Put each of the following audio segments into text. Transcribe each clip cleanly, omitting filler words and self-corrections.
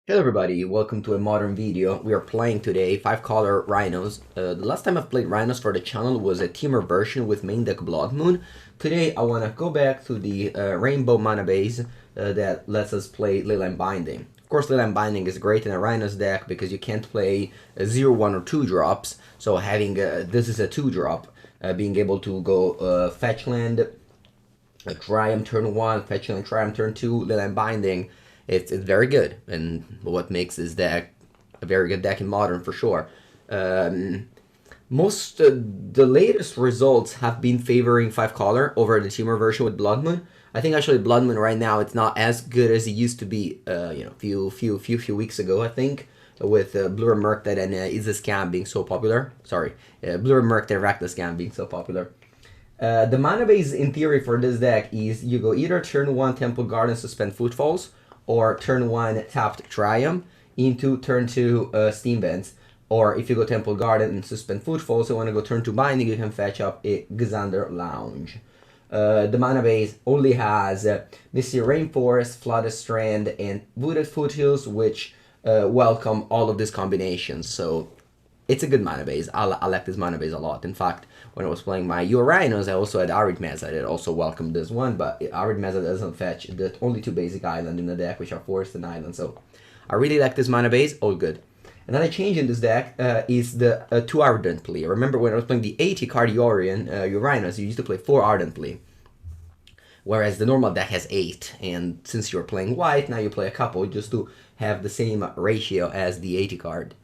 Hello everybody, welcome to a modern video. We are playing today 5-color Rhinos. The last time I've played Rhinos for the channel was a teamer version with main deck Blood Moon. Today I want to go back to the rainbow mana base that lets us play Leyline Binding. Of course, Leyline Binding is great in a Rhinos deck because you can't play 0, 1, or 2 drops. So having this is a 2 drop, being able to go fetch land, Triumph turn 1, fetch land, Triumph turn 2, Leyline Binding. It's very good, and what makes this deck a very good deck in Modern for sure. Most the latest results have been favoring 5-color over the teamer version with Blood Moon. I think actually Blood Moon right now it's not as good as it used to be. Few weeks ago I think with Blue Merc that and Is a Scam being so popular. Sorry, Blue Merc and Reckless Scam being so popular. The mana base in theory for this deck is you go either turn 1 Temple Garden Suspend Footfalls or turn 1 tapped Triumph into turn 2 Steam Vents. Or if you go Temple Garden and Suspend Footfalls, you want to go turn 2 Binding, you can fetch up a Xander Lounge. The mana base only has Misty Rainforest, Flooded Strand, and Wooded Foothills, which welcome all of these combinations. So it's a good mana base. I like this mana base a lot. In fact, when I was playing my Rhinos, I also had Ardent Plea that also welcomed this one, but Ardent Plea doesn't fetch the only 2 basic islands in the deck, which are Forest and Island. So I really like this mana base. All good. Another change in this deck is the 2 Ardent Plea. Remember when I was playing the 80 card Rhinos, you used to play 4 Ardent Plea. Whereas the normal deck has 8, and since you're playing white, now you play a couple just to have the same ratio as the 80 card.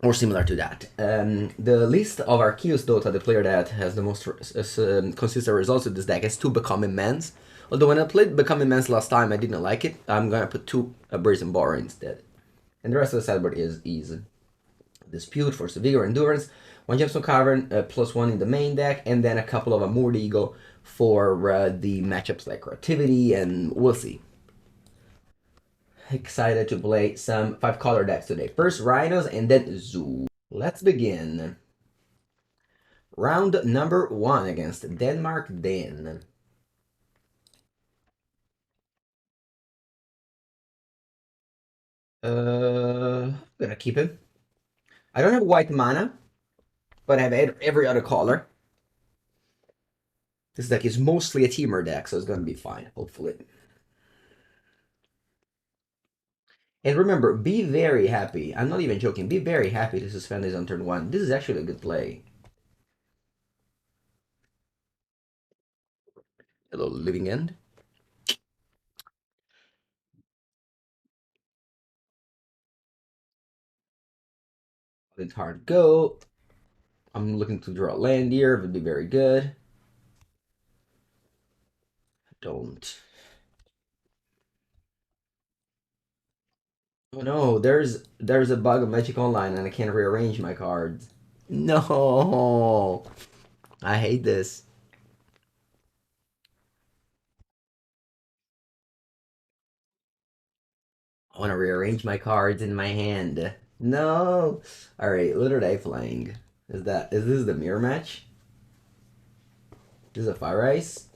Or similar to that. The list of Arceus Dota, the player that has the most consistent results with this deck, is 2 Become Immense. Although when I played Become Immense last time, I didn't like it. I'm gonna put 2 Brazen Borrower instead. And the rest of the sideboard is easy. Dispute, Force of Vigor, Endurance, 1 Gemstone Cavern, +1 in the main deck, and then a couple of Unmoored Ego for the matchups like Creativity, and we'll see. Excited to play some 5-color decks today. First Rhinos and then Zoo. Let's begin. Round number 1 against Denmark Dan. Gonna keep him. I don't have white mana, but I have every other color. This deck is mostly a teamer deck, so it's gonna be fine, hopefully. And remember, be very happy. I'm not even joking. Be very happy to suspend this on turn 1. This is actually a good play. Hello, Living End. It's hard go. I'm looking to draw a land here. It would be very good. Don't. Oh no, there's a bug of Magic Online and I can't rearrange my cards. No, I hate this. I want to rearrange my cards in my hand. No. All right, what are they playing? Is this the mirror match? This is a Fire Ice?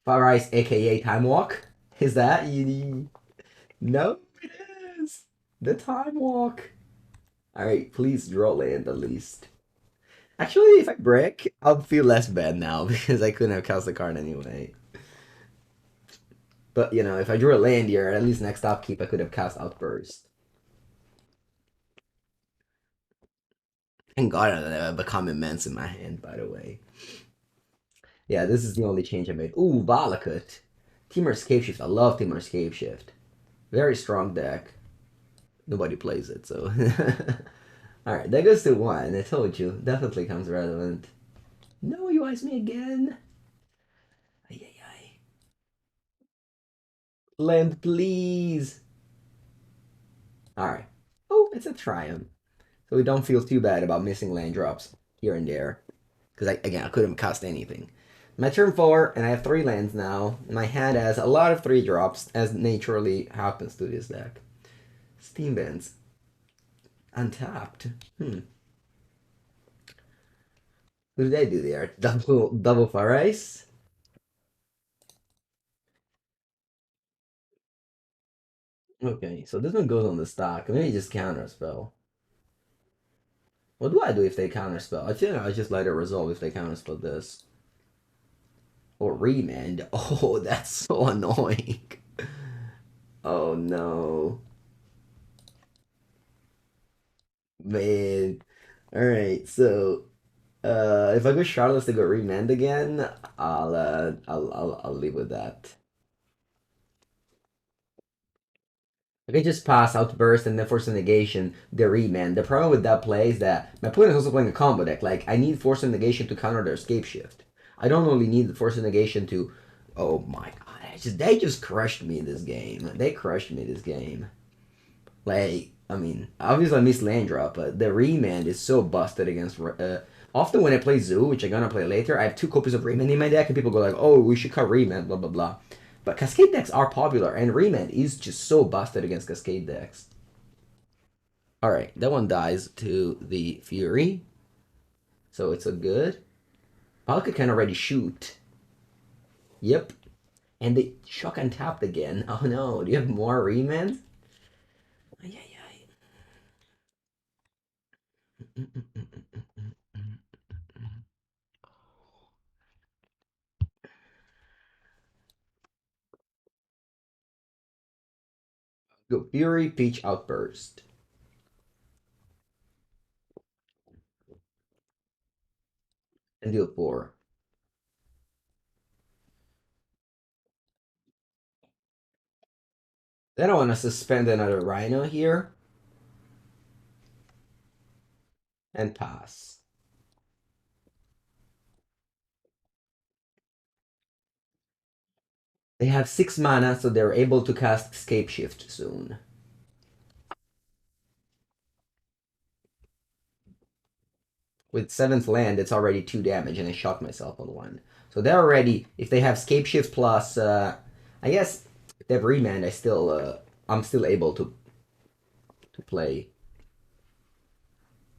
Fire Ice, aka Time Walk? Is that you? No, it is the Time Walk. All right, please draw land at least. Actually, if I break, I'll feel less bad now because I couldn't have cast the card anyway. But, you know, if I drew a land here, at least next upkeep I could have cast Outburst. And God, I become immense in my hand, by the way. Yeah, this is the only change I made. Ooh, Valakut. Teamer Scapeshift. I love Teamer Scapeshift. Very strong deck. Nobody plays it, so... Alright, that goes to 1. I told you. Definitely comes relevant. No, you ice me again. Ay, ay, ay. Land, please. Alright. Oh, it's a Triumph. So we don't feel too bad about missing land drops here and there. Because, again, I couldn't cast anything. My turn 4, and I have 3 lands now. My hand has a lot of 3 drops, as naturally happens to this deck. Steam Vents. Untapped. What did I do there? Double Fire Ice? Okay, so this one goes on the stock. Maybe just counter spell. What do I do if they counter spell? I feel like I just let it resolve if they counter spell this. Or remand. Oh, that's so annoying. Oh no. Man. Alright, so if I go Shardless to go remand again, I'll leave with that. I can just pass Outburst and then Force of Negation, the remand. The problem with that play is that my opponent is also playing a combo deck. Like, I need Force of Negation to counter their Escape Shift. I don't only need the Force of Negation to... Oh my god, they just crushed me this game. They crushed me this game. Like, I mean, obviously I miss land drop, but the remand is so busted against... often when I play Zoo, which I'm gonna play later, I have 2 copies of remand in my deck, and people go like, oh, we should cut remand, blah, blah, blah. But Cascade decks are popular, and remand is just so busted against Cascade decks. Alright, that one dies to the Fury. So it's a good. Palka can already shoot. Yep. And they shock and tapped again. Oh no, do you have more remands? Ay, ay, ay. Go Fury, Peach, Outburst. And deal 4. Then I want to suspend another Rhino here and pass. They have 6 mana, so they're able to cast Escape Shift soon. With 7th land, it's already 2 damage, and I shot myself on 1. So they're already, if they have Escape Shift plus, I guess if they have Remand, I'm still able to play.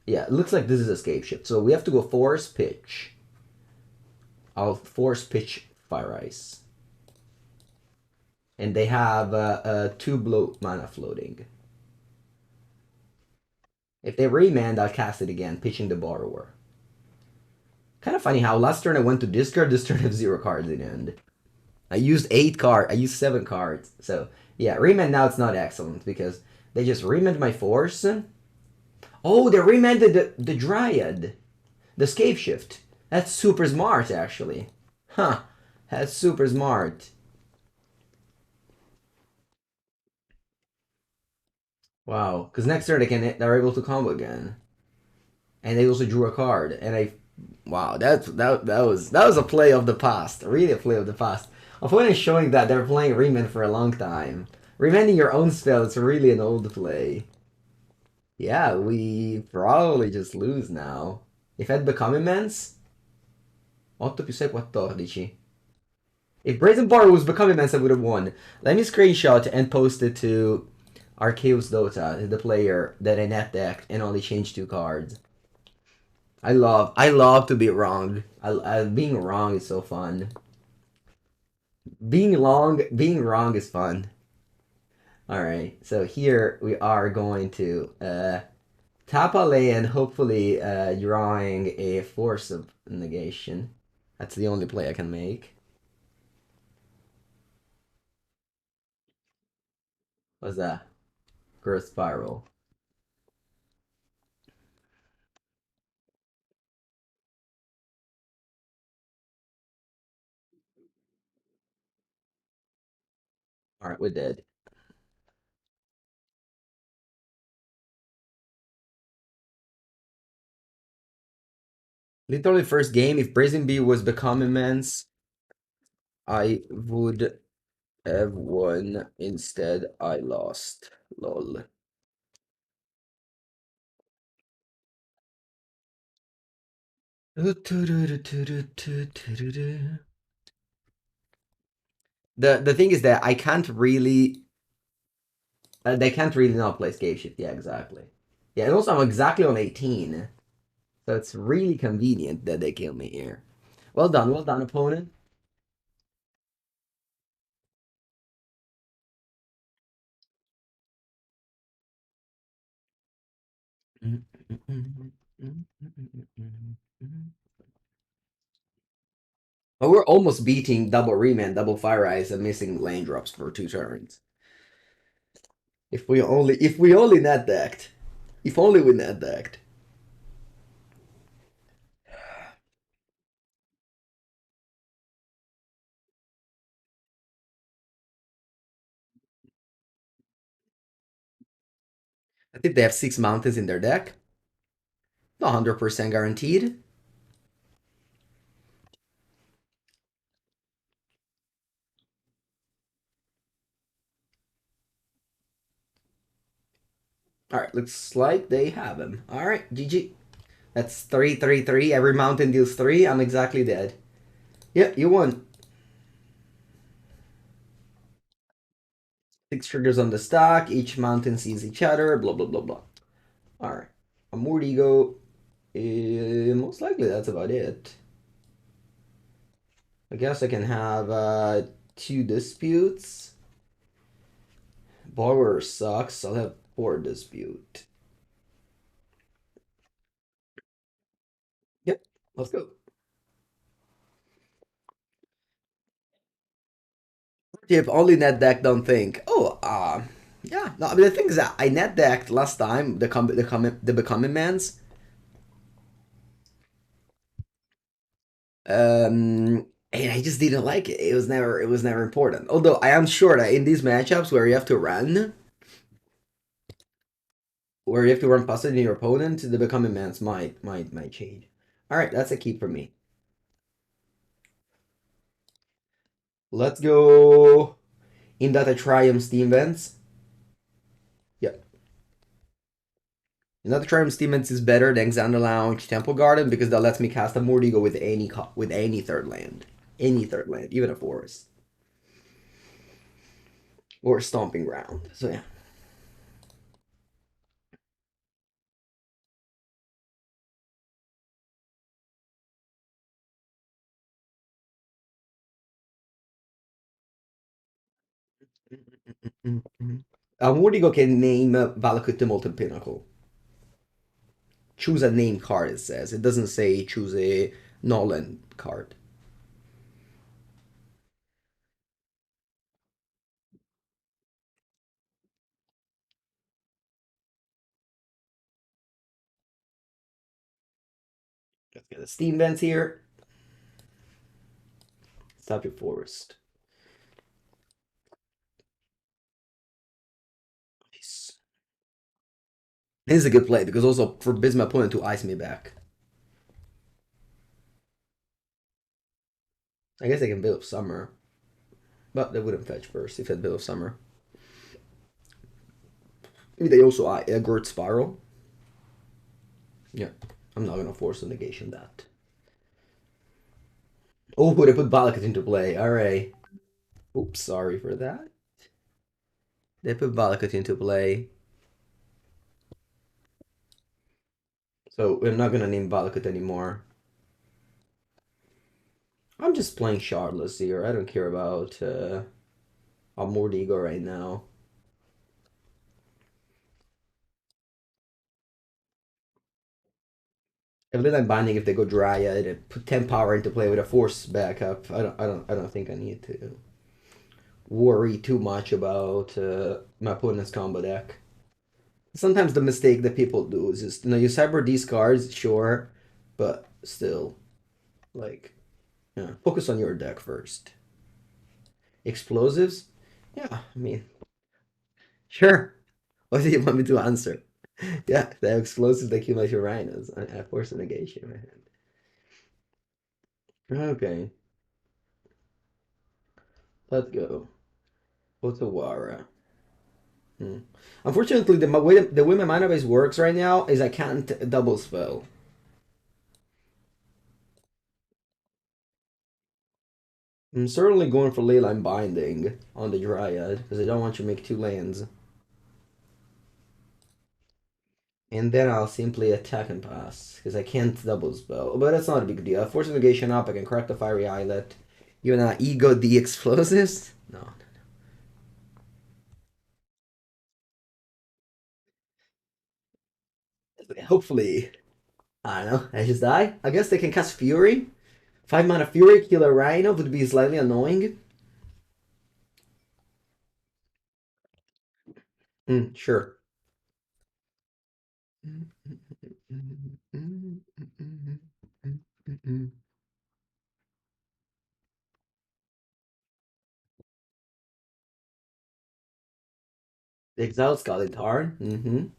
Yeah, it looks like this is Escape Shift. So we have to go Force Pitch. I'll Force Pitch Fire Ice. And they have 2 blow mana floating. If they remand, I'll cast it again, pitching the Borrower. Kind of funny how last turn I went to discard, this turn I have 0 cards in end. I used 7 cards. So yeah, remand now it's not excellent because they just remand my Force. Oh, they remanded the Dryad. The Escape Shift. That's super smart actually. Huh. That's super smart. Wow. Because next turn they're able to combo again. And they also drew a card. And wow, that was a play of the past. Really a play of the past. Opponent is showing that they're playing Remand for a long time. Remanding your own spell is really an old play. Yeah, we probably just lose now. If I'd become immense, 8 più 6, 14. If Brazen Borrower was become immense, I would have won. Let me screenshot and post it to Arceus Dota, the player that I net decked and only changed 2 cards. I love to be wrong. Being wrong is so fun. Being wrong is fun. All right, so here we are going to tap a land, hopefully drawing a Force of Negation. That's the only play I can make. What's that? Growth Spiral. All right, we're dead. Literally first game, if Brazen Bee was become immense, I would have won. Instead, I lost. Lol. The thing is that I can't really they can't really not play Escape Shift. Yeah, exactly. Yeah, and also I'm exactly on 18. So it's really convenient that they kill me here. Well done, opponent. But we're almost beating double Remand, double Fire Ice, and missing lane drops for 2 turns. If we only net decked. If only we net decked. I think they have 6 mountains in their deck. Not 100% guaranteed. Alright, looks like they have him. Alright, GG. That's 3-3-3. Every mountain deals 3. I'm exactly dead. Yep, you won. 6 triggers on the stack. Each mountain sees each other. Blah, blah, blah, blah. Alright. Unmoored Ego. Most likely that's about it. I guess I can have 2 disputes. Borrower sucks. I'll have 4 dispute. Yep, let's go. Tip, only net deck, don't think. Oh, yeah. No, I mean, the thing is that I net decked last time the Becoming Mans. And I just didn't like it. It was never important. Although I am sure that in these matchups where you have to run past it in your opponent, the Becoming Mans might change. All right, that's a keep for me. Let's go Indatha Triome Steam Vents. Yep. Indatha Triome Steam Vents is better than Xander Lounge Temple Garden because that lets me cast a Unmoored Ego with any third land. Any third land, even a forest. Or Stomping Ground. So yeah. Unmoored Ego can name Valakut the Molten Pinnacle. Choose a name card, it says. It doesn't say choose a Nolan card. Let's get the Steam Vents here. Stop your forest. Nice. This is a good play because also forbids my opponent to ice me back. I guess I can build Summer. But they wouldn't fetch first if I had build Summer. Maybe they also Gurt Spiral. Yeah, I'm not gonna force a negation that. Oh, they put Balakut into play. Alright. Oops, sorry for that. They put Balakut into play. So we're not gonna name Balakut anymore. I'm just playing Shardless here. I don't care about Unmoored Ego right now. If Leyline Binding, if they go Dryad and put 10 power into play with a Force backup, I don't think I need to worry too much about my opponent's combo deck. Sometimes the mistake that people do is just you cyber these cards, sure, but still, like, yeah, focus on your deck first. Explosives, yeah, I mean, sure. What do you want me to answer? Yeah, the explosives that kill my Rhinos. I force a negation in my hand. Okay, let's go. Otawara. Unfortunately, the way my mana base works right now is I can't double spell. I'm certainly going for Leyline Binding on the Dryad because I don't want you to make 2 lands. And then I'll simply attack and pass because I can't double spell. But that's not a big deal. Force of Negation up, I can crack the Fiery Islet. You wanna ego the explosives? No. Hopefully. I don't know. I just die. I guess they can cast Fury. 5 mana Fury, kill a Rhino would be slightly annoying. Sure. Exiled Skeletar.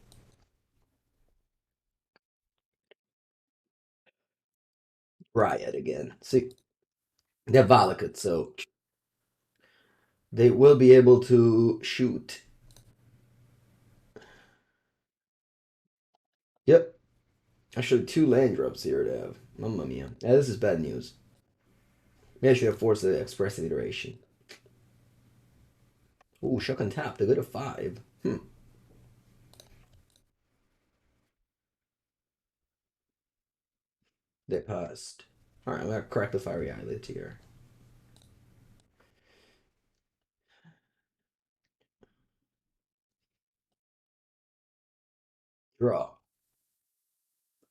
Riot again. See, they're Valakut, so they will be able to shoot. Yep. Actually, 2 land drops here to have. Mamma mia. Yeah, this is bad news. Maybe I should have forced the expressive iteration. Ooh, shock and tap. They go to 5. They passed. Alright, I'm gonna crack the Fiery Islet here. Draw.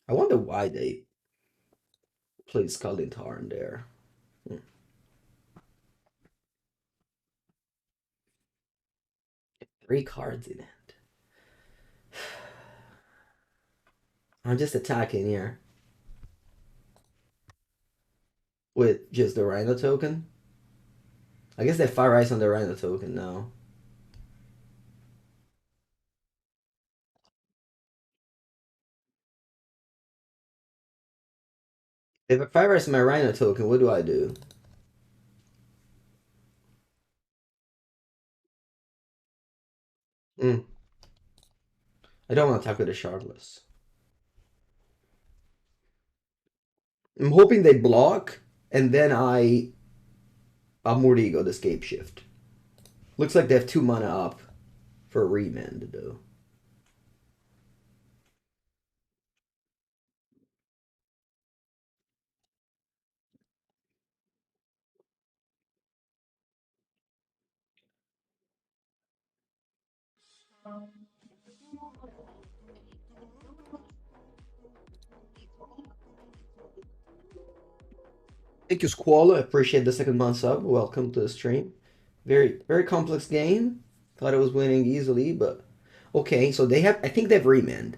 I wonder why they played Scalding Tar in there. 3 cards in it. I'm just attacking here. With just the Rhino token. I guess they Fire Ice on the Rhino token now. If I Fire Ice my Rhino token, what do I do? Mm. I don't want to attack with a Shardless. I'm hoping they block, and then I Unmoored Ego the Escape Shift. Looks like they have 2 mana up for a remand, though. Thank you, Squall. Appreciate the 2nd month sub. Welcome to the stream. Very, very complex game. Thought it was winning easily, but okay. So they have. I think they have remand.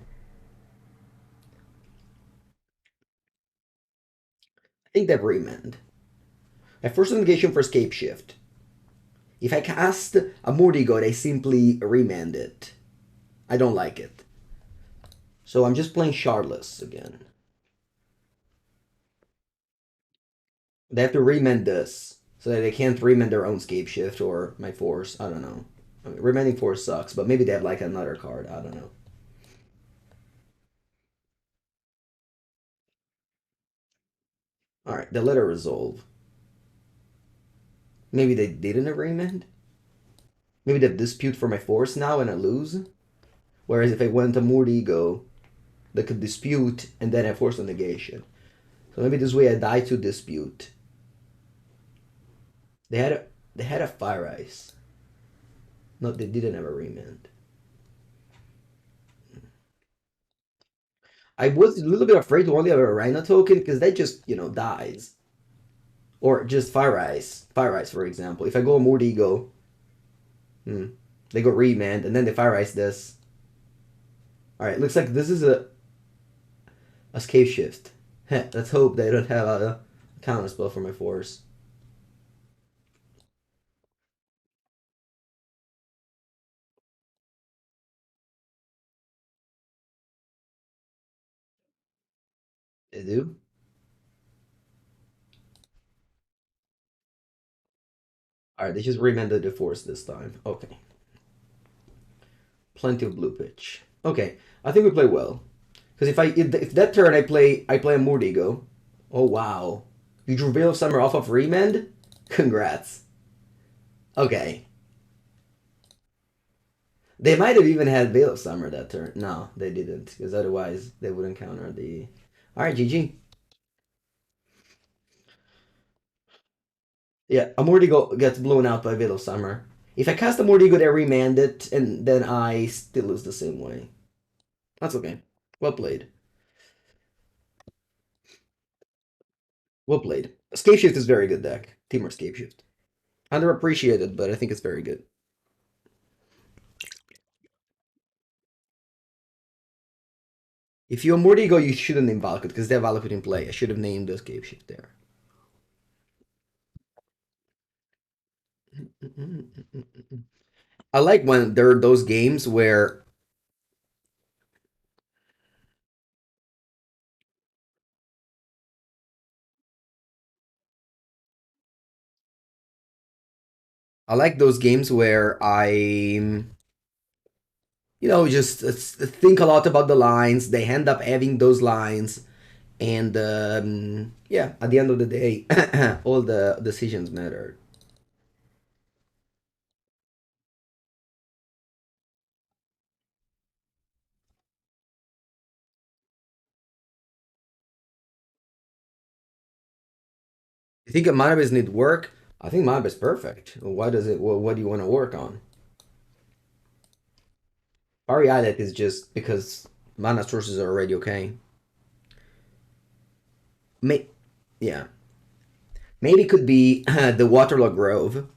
I think they have remand. I Force of Negation for Escape Shift. If I cast a Mordigo, they simply remand it. I don't like it. So I'm just playing Shardless again. They have to remand this so that they can't remand their own Scape Shift or my Force. I don't know. I mean, remanding Force sucks, but maybe they have like another card. I don't know. All right, they let it resolve. Maybe they didn't have remand. Maybe they have dispute for my Force now and I lose. Whereas if I went to Mood Ego, they could dispute and then have Force of Negation. So maybe this way I die to dispute. They had a Fire Ice. No, they didn't have a remand. I was a little bit afraid to only have a Rhino token because that just, dies. Or just Fire Ice. Fire Ice, for example. If I go Mood Ego, they go remand and then they Fire Ice this. Alright, looks like this is a Escape Shift. Let's hope they don't have a counter spell for my Force. They do? Alright, they just remanded the Force this time. Okay. Plenty of blue pitch. Okay, I think we play well. Because if that turn I play a Mood Ego. Oh wow. You drew Veil of Summer off of remand? Congrats. Okay. They might have even had Veil of Summer that turn. No, they didn't. Because otherwise they wouldn't counter the... Alright, GG. Yeah, a Mordigo gets blown out by Veil of Summer. If I cast a Mordigo, they remand it, and then I still lose the same way. That's okay. Well played. Well played. Scapeshift is very good deck. Teamwork Scapeshift. Underappreciated, but I think it's very good. If you Unmoored Ego, you shouldn't name Valakut because they have Valakut in play. I should have named the Scapeshift there. I like when there are those games where I like those games where just think a lot about the lines. They end up having those lines, and yeah, at the end of the day, all the decisions matter. You think a mana base need work? I think mana base is perfect. Why does it? What do you want to work on? Fiery Islet is just because mana sources are already okay. May, yeah, maybe it could be the Waterlog Grove.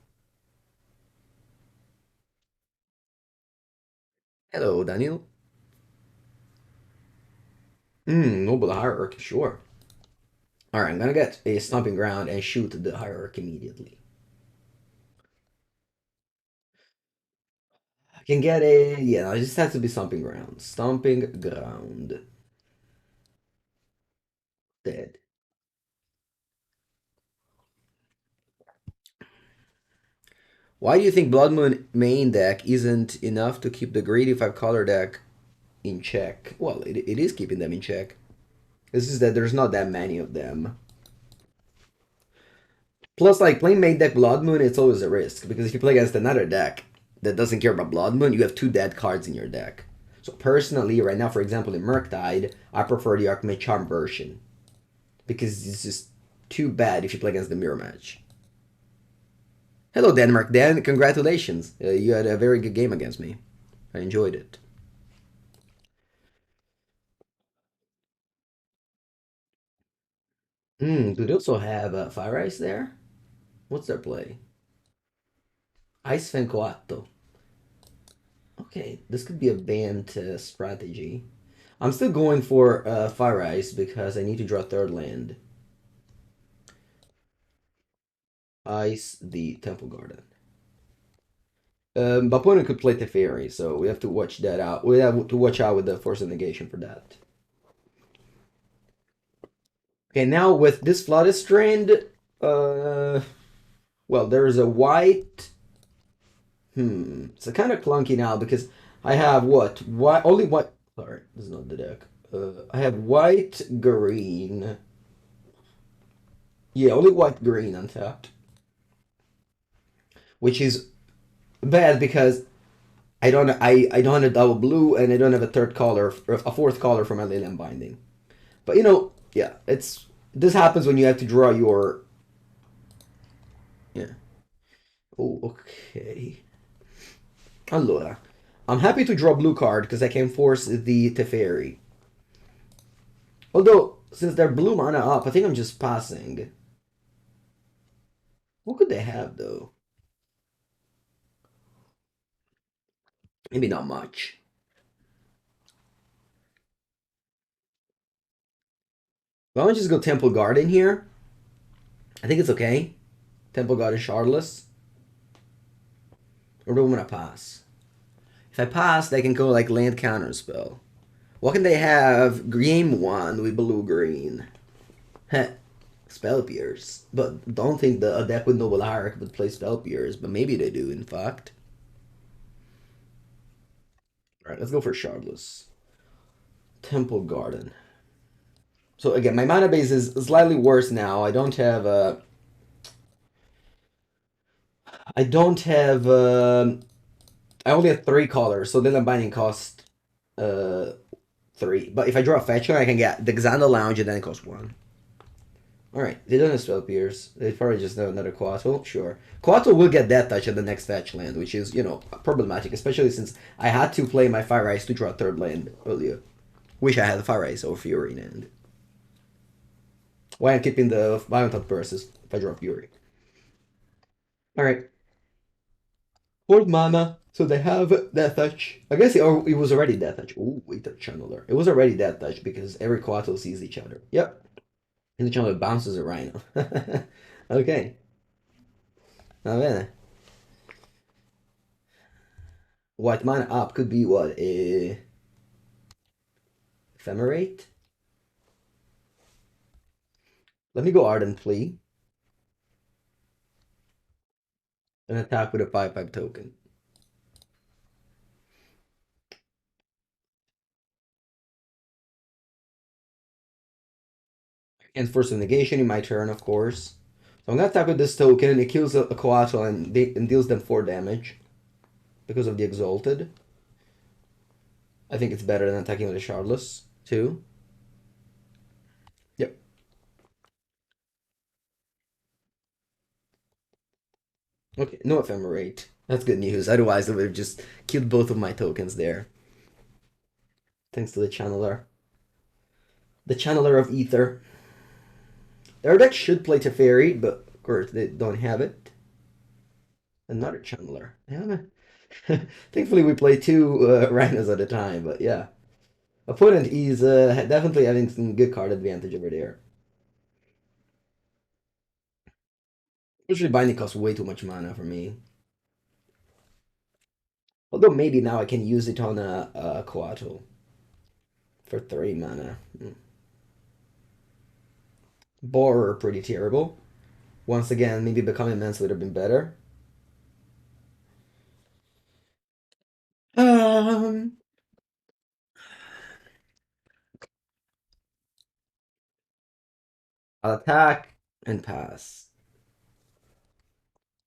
Hello, Daniel. Noble Hierarchy, sure. Alright, I'm gonna get a Stomping Ground and shoot the Hierarchy immediately. I can get a... Yeah, it just has to be Stomping Ground. Stomping Ground. Dead. Why do you think Blood Moon main deck isn't enough to keep the greedy 5-color deck in check? Well, it is keeping them in check. It's just that there's not that many of them. Plus, like, playing main deck Blood Moon, it's always a risk. Because if you play against another deck that doesn't care about Blood Moon, you have 2 dead cards in your deck. So personally, right now, for example, in Murktide, I prefer the Archmage Charm version. Because it's just too bad if you play against the mirror match. Hello, Denmark. Dan, congratulations. You had a very good game against me. I enjoyed it. Do they also have Fire Ice there? What's their play? Ice Fencoato. Okay, this could be a banned strategy. I'm still going for Fire Ice because I need to draw third land. Ice the Temple Garden. My opponent could play Teferi, so we have to watch that out. We have to watch out with the Force of Negation for that. Okay, now with this Flooded Strand, well, there's a white. It's kind of clunky now because I have what? Only white. Sorry, this is not the deck. I have white, green. Yeah, only white, green untapped. Which is bad because I don't have a double blue and I don't have a third color, a fourth color for my Leyline Binding. But yeah, this happens when you have to draw your. Yeah. Oh, okay. Allora, I'm happy to draw blue card because I can force the Teferi. Although, since they're blue mana up, I think I'm just passing. What could they have though? Maybe not much. Why don't I just go Temple Garden here? I think it's okay. Temple Garden Shardless. Or do I want to pass? If I pass, they can go like land counter spell. What can they have? Game 1 with blue-green. Heh. Spell Pierce. But don't think a deck with Noble Hierarch would play Spell Pierce, but maybe they do, in fact. Alright, let's go for Shardless. Temple Garden. So again, my mana base is slightly worse now. I don't have I don't have I only have 3 colors, so then I'm binding cost 3. But if I draw a fetch I can get the Xander Lounge and then it costs 1. Alright, they don't have Spell Pierce. They probably just have another Quattro. Sure. Quattro will get Death Touch at the next fetch land, which is, problematic, especially since I had to play my Fire Ice to draw a third land earlier. Wish I had the Fire Ice over Fury in end. Why I'm keeping the Violent Outburst if I draw Fury. Alright. 4 mana, so they have Death Touch. I guess it was already Death Touch. Ooh, wait, the Channeler. It was already Death Touch because every Coatl sees each other. Yep. And the Channeler bounces a Rhino. Okay. Va bene. White mana up could be what? Ephemerate? Let me go Ardent Plea. And attack with a 5/5 token. And Force of Negation in my turn, of course. So I'm gonna attack with this token, and it kills a Coatl and deals them 4 damage. Because of the Exalted. I think it's better than attacking with a Shardless, too. Yep. Okay, no Ephemerate. That's good news. Otherwise, I would have just killed both of my tokens there. Thanks to the Channeler. The Channeler of Ether. Their deck should play Teferi, but of course they don't have it. Another Channeler. Yeah. Thankfully, we play 2 Rhinos at a time, but yeah. Opponent is definitely having some good card advantage over there. Usually Binding costs way too much mana for me. Although maybe now I can use it on a Coatl for 3 mana. Borrower pretty terrible. Once again, maybe Becoming Immense would have been better. I'll attack and pass.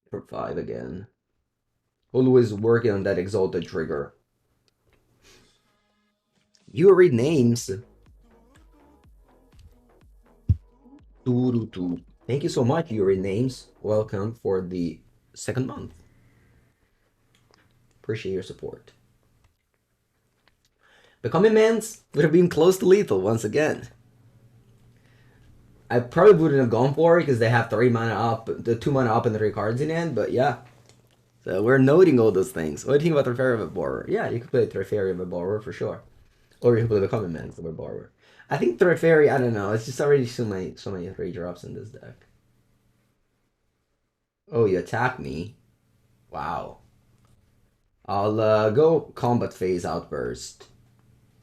For 5 again. Always working on that Exalted trigger. You read names. Thank you so much, you read names. Welcome for the 2nd month. Appreciate your support. Becoming Immense would have been close to lethal once again. I probably wouldn't have gone for it because they have 3 mana up, the 2 mana up and the 3 cards in hand, but yeah. So we're noting all those things. What do you think about Teferi of a Borrower? Yeah, you could play Teferi of a Borrower for sure. Or you could play Becoming Immense of a Borrower. I think Teferi, I don't know, it's just already so many 3 drops in this deck. Oh, you attack me? Wow. I'll go Combat Phase Outburst.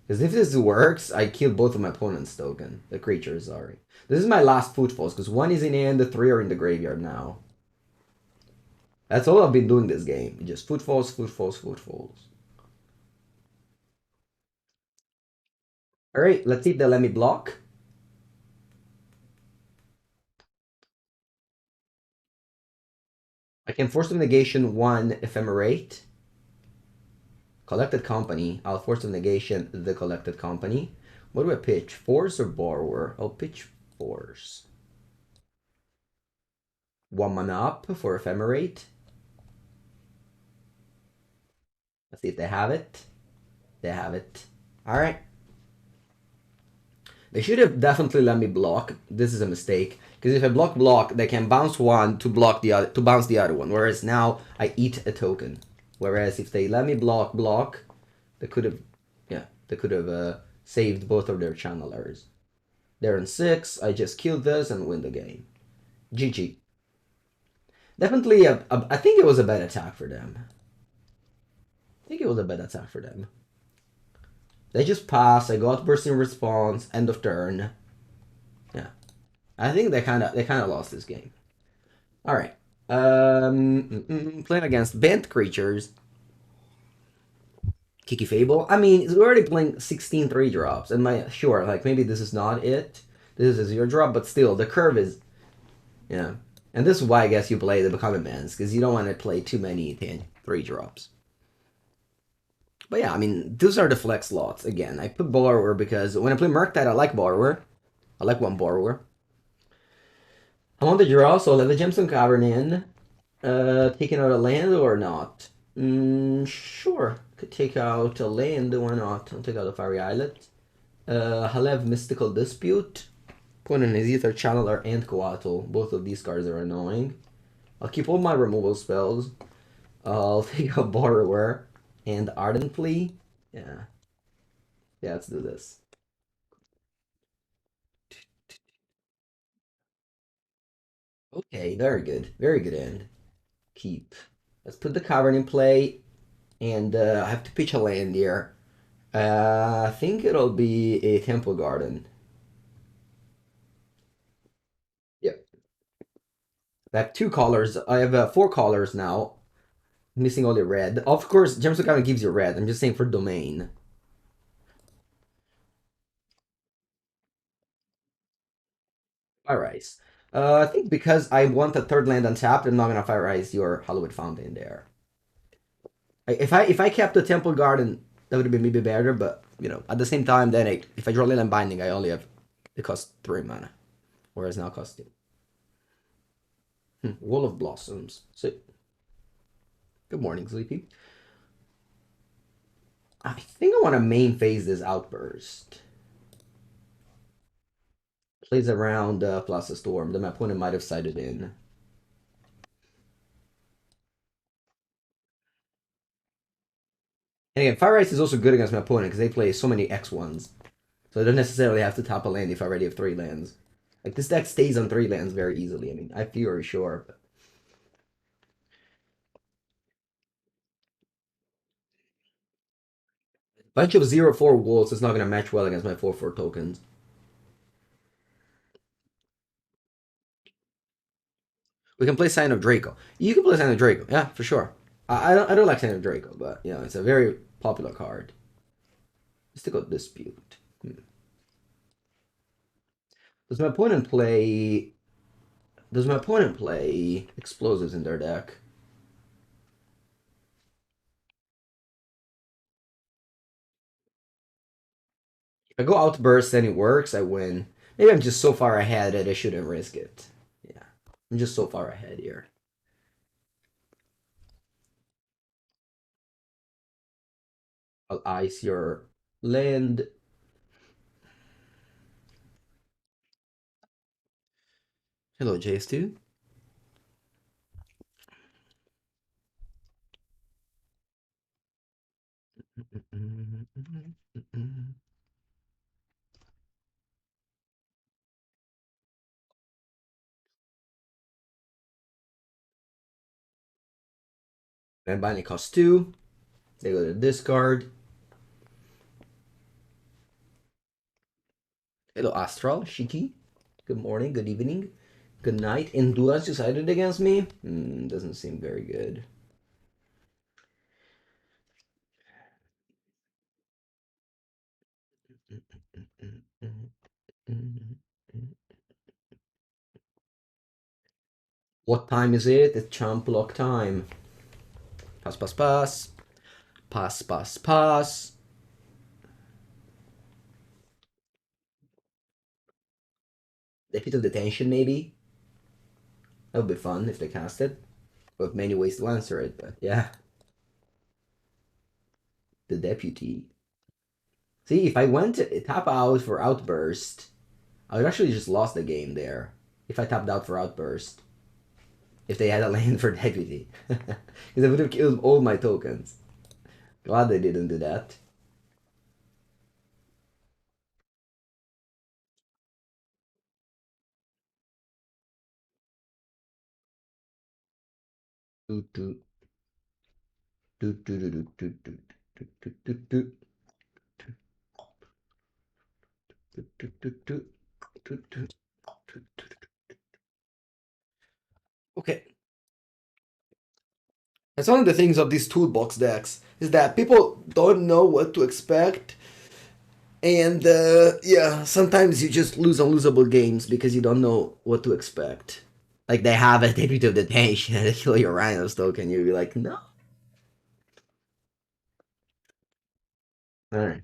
Because if this works, I kill both of my opponent's token. The creatures, sorry. This is my last Footfalls, because 1 is in hand, the 3 are in the graveyard now. That's all I've been doing this game. Just Footfalls, Footfalls, Footfalls. Alright, let's see if they let me block. I can Force of Negation 1 Ephemerate. Collected Company. I'll Force of Negation the Collected Company. What do I pitch? Force or Borrower? I'll pitch Force. 1 mana up for Ephemerate. Let's see if they have it. They have it. Alright. They should have definitely let me block. This is a mistake. Because if I block, they can bounce 1 to block the other, to bounce the other one. Whereas now I eat a token. Whereas if they let me block, they could have, yeah, they could have saved both of their channelers. They're on 6. I just killed this and win the game. GG. Definitely, I think it was a bad attack for them. They just pass. I got bursting response. End of turn. Yeah, I think they kind of lost this game. All right. Playing against banned creatures. Kiki Fable. I mean, we're already playing 16 3-drops, and sure, like maybe this is not it. This is a 0-drop, but still, the curve is, yeah. And this is why I guess you play the Becoming Immense, because you don't want to play too many 3-drops. But yeah, I mean, those are the flex slots. Again, I put Borrower because when I play Murktide, I like Borrower. I like 1 Borrower. I want the draw, so I'll let the Gemstone Cavern in. Taking out a land or not? Sure. Could take out a land, why not? I'll take out the Fiery Islet. Halev Mystical Dispute. Opponent is either Channeler and Coatl. Both of these cards are annoying. I'll keep all my removal spells. I'll take a Borrower and Ardent Plea. Yeah. Yeah, let's do this. Okay, very good. Very good end. Keep. Let's put the Cavern in play. And I have to pitch a land here. I think it'll be a Temple Garden. Yep. I have two colors. I have four colors now. Missing only red. Of course, Gemstone Caverns gives you red. I'm just saying for domain. Fire Ice. I think because I want a third land untapped, I'm not gonna Fire Ice your Hallowed Fountain there. If I kept the Temple Garden, that would have been maybe better. But you know, at the same time, then if I draw Leyline Binding, I only have it costs 3 mana, whereas now it costs 2. Wall of Blossoms. So, good morning, Sleepy. I think I want to main phase this Outburst. Plays around Plaza Storm that my opponent might have sided in. And again, Fire Ice is also good against my opponent because they play so many X1s. So I don't necessarily have to tap a land if I already have 3 lands. Like, this deck stays on 3 lands very easily. I mean, I feel very sure. But... bunch of 0/4 wolves is not going to match well against my 4/4 tokens. We can play Sign of Draco. You can play Sign of Draco, yeah, for sure. I don't like Sign of Draco, but you know, it's a very popular card. Mystical Dispute. Does my opponent play? Does my opponent play explosives in their deck? If I go Outburst and it works, I win. Maybe I'm just so far ahead that I shouldn't risk it. Yeah, I'm just so far ahead here. I'll ice your land. Hello, JS2. And binding costs 2. They go to discard. Hello, Astral, Shiki. Good morning, good evening, good night. Indua's decided against me? Doesn't seem very good. What time is it? It's champ block time. Pass, pass, pass. Pass, pass, pass. Deputy of Detention, maybe? That would be fun if they cast it. But many ways to answer it, but yeah. The Deputy. See, if I went to tap out for Outburst, I would actually just lost the game there. If I tapped out for Outburst. If they had a land for Deputy. Because I would have killed all my tokens. Glad they didn't do that. Okay. That's one of the things of these toolbox decks is that people don't know what to expect, and yeah, sometimes you just lose unlosable games because you don't know what to expect. Like they have a debut of detention and they kill your Rhinos token, you'll be like, no. All right,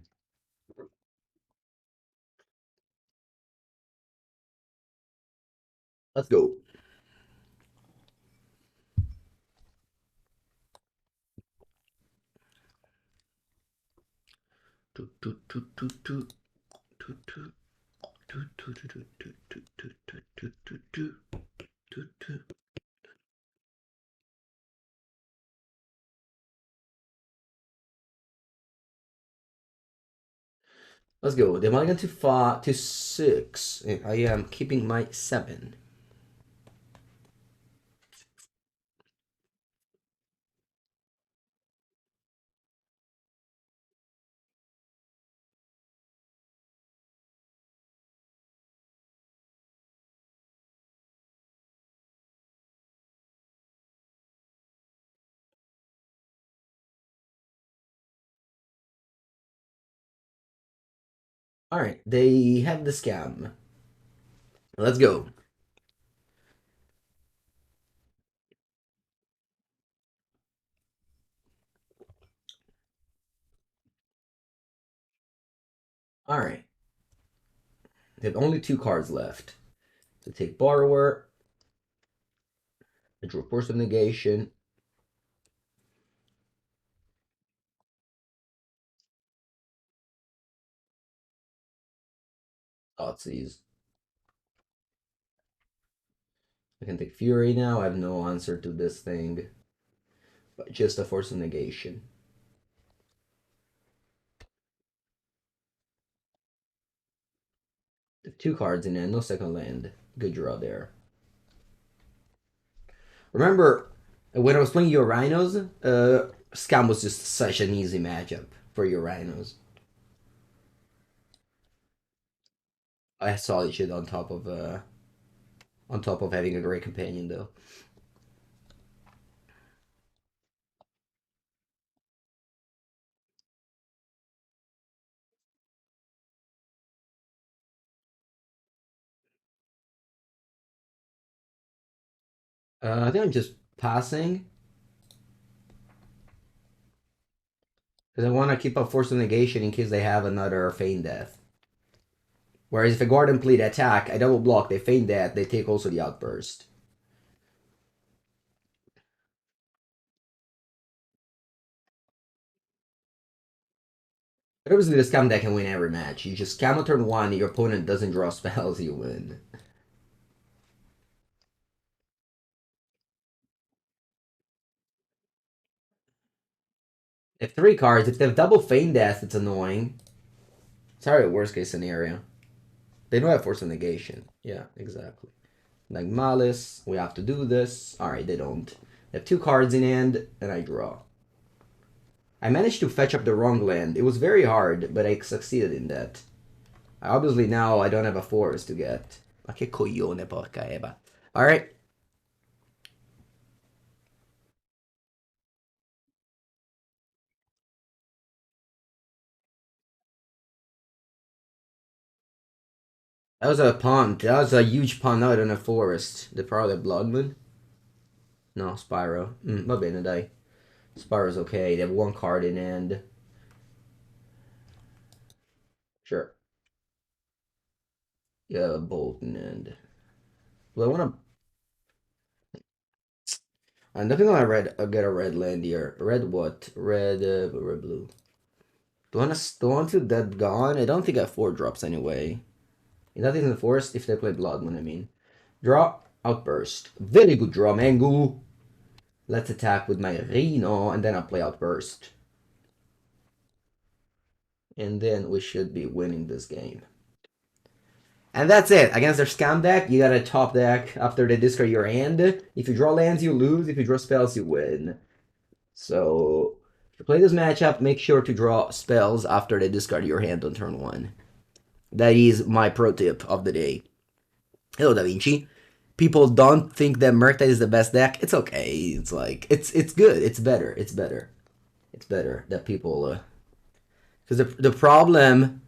let's go. Let's go. The mulligan to 5 to 6. I am keeping my 7. All right, they have the scam. Let's go. All right. They have only 2 cards left. So take Borrower. I draw Force of Negation. Thoughtseize. I can take Fury now. I have no answer to this thing. But just a Force of Negation. The 2 cards in hand, no second land. Good draw there. Remember, when I was playing your Rhinos, Scam was just such an easy matchup for your Rhinos. I saw it shit on top of having a great companion though. I think I'm just passing because I want to keep up Force of Negation in case they have another Feign Death. Whereas if I Ardent Plea attack, I double block, they Feign Death, they take also the Outburst. But obviously the Scam deck can win every match. You just Scam on turn 1, your opponent doesn't draw spells, you win. If 3 cards, if they have double Feign Death, it's annoying. Sorry, worst case scenario. They don't have Force of Negation. Yeah, exactly. Like Malice, we have to do this. Alright, they don't. They have 2 cards in hand, and I draw. I managed to fetch up the wrong land. It was very hard, but I succeeded in that. Obviously now I don't have a forest to get. Ma che coglione, porca Eva. Alright. That was a punt. That was a huge punt out on a forest. They probably have Blood Moon. No, Spyro. Va bene, dai. Spyro's okay. They have 1 card in hand. Sure. Yeah, Bolt in hand. Well, I want to... I'm definitely gonna get a red land here. Red what? Red blue. Do I want to that gone? I don't think I have 4 drops anyway. Nothing's in the forest if they play Blood Moon, I mean. Draw, Outburst. Very good draw, Mangu. Let's attack with my Rhino, and then I'll play Outburst. And then we should be winning this game. And that's it. Against their Scam deck, you got a top deck after they discard your hand. If you draw lands, you lose. If you draw spells, you win. So, to play this matchup, make sure to draw spells after they discard your hand on turn 1. That is my pro tip of the day. Hello, Da Vinci. People don't think that Murktide is the best deck. It's okay. It's like it's good. It's better. It's better. It's better that people because the problem.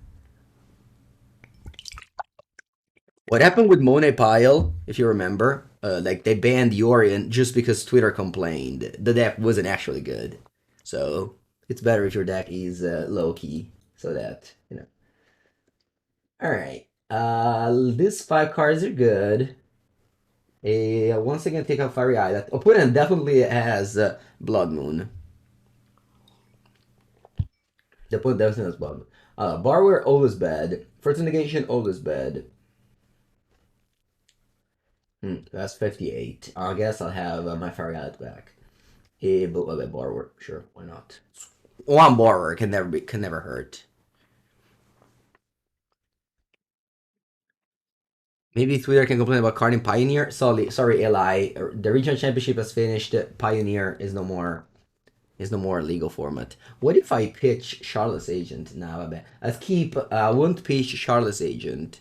What happened with Monet Pile, if you remember, like they banned Yorion just because Twitter complained. The deck wasn't actually good, so it's better if your deck is low key, so that you know. All right, these 5 cards are good. Once again, take out Fiery Islet. Opponent definitely has Blood Moon. They put Devston as well. Borrower, always bad. Force of Negation, always bad. That's 58. I guess I'll have my Fiery Islet back. Hey, but Borrower, sure, why not? One Borrower can never hurt. Maybe Twitter can complain about carding Pioneer. Sorry, Eli. The regional championship has finished. Pioneer is no more. Is no more legal format. What if I pitch Shardless Agent now? Let's keep. I won't pitch Shardless Agent.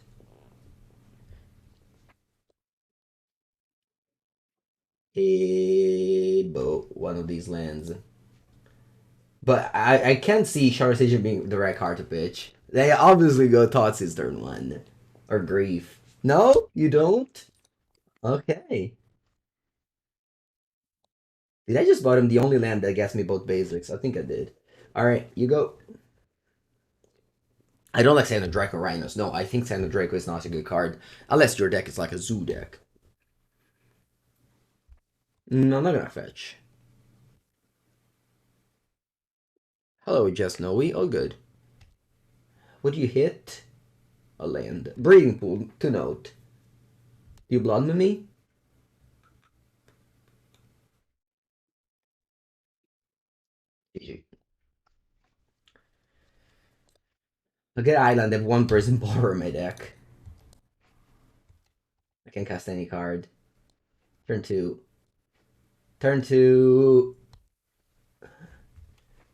One of these lands. But I can't see Shardless Agent being the right card to pitch. They obviously go Thoughtseize turn 1. Or Grief. No? You don't? Okay. Did I just bottom the only land that gets me both basics? I think I did. Alright, you go. I don't like Xander Draco Rhinos. No, I think Xander Draco is not a good card. Unless your deck is like a zoo deck. No, I'm not gonna fetch. Hello, Just Snowy. All good. What do you hit? A land. Breeding Pool, to note. Do you blood me? GG. I'll get Island. I have one Brazen Borrower in my deck. I can cast any card. Turn 2. Turn 2.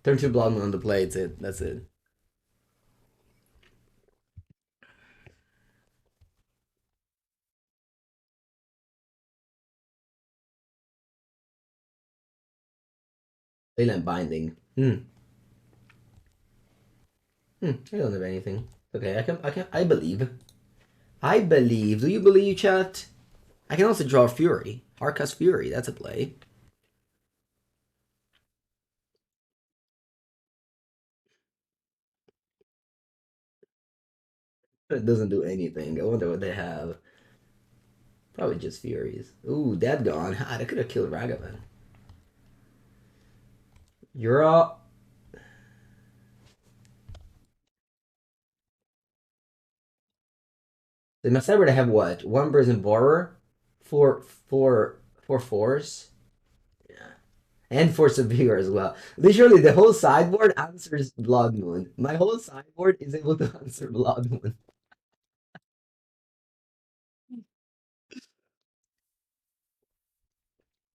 Turn 2 Blood Moon on the play. That's it. That's it. Leyline Binding. I don't have anything. Okay, I believe. I believe. Do you believe, chat? I can also draw Fury. Hardcast Fury, that's a play. It doesn't do anything. I wonder what they have. Probably just Furies. Ooh, dead gone. Ah, that could have killed Ragavan. You're up. They must ever have what? One Brazen Borrower? Four Force? Yeah. And Force of Vigor as well. Literally, the whole sideboard answers Blood Moon. My whole sideboard is able to answer Blood Moon.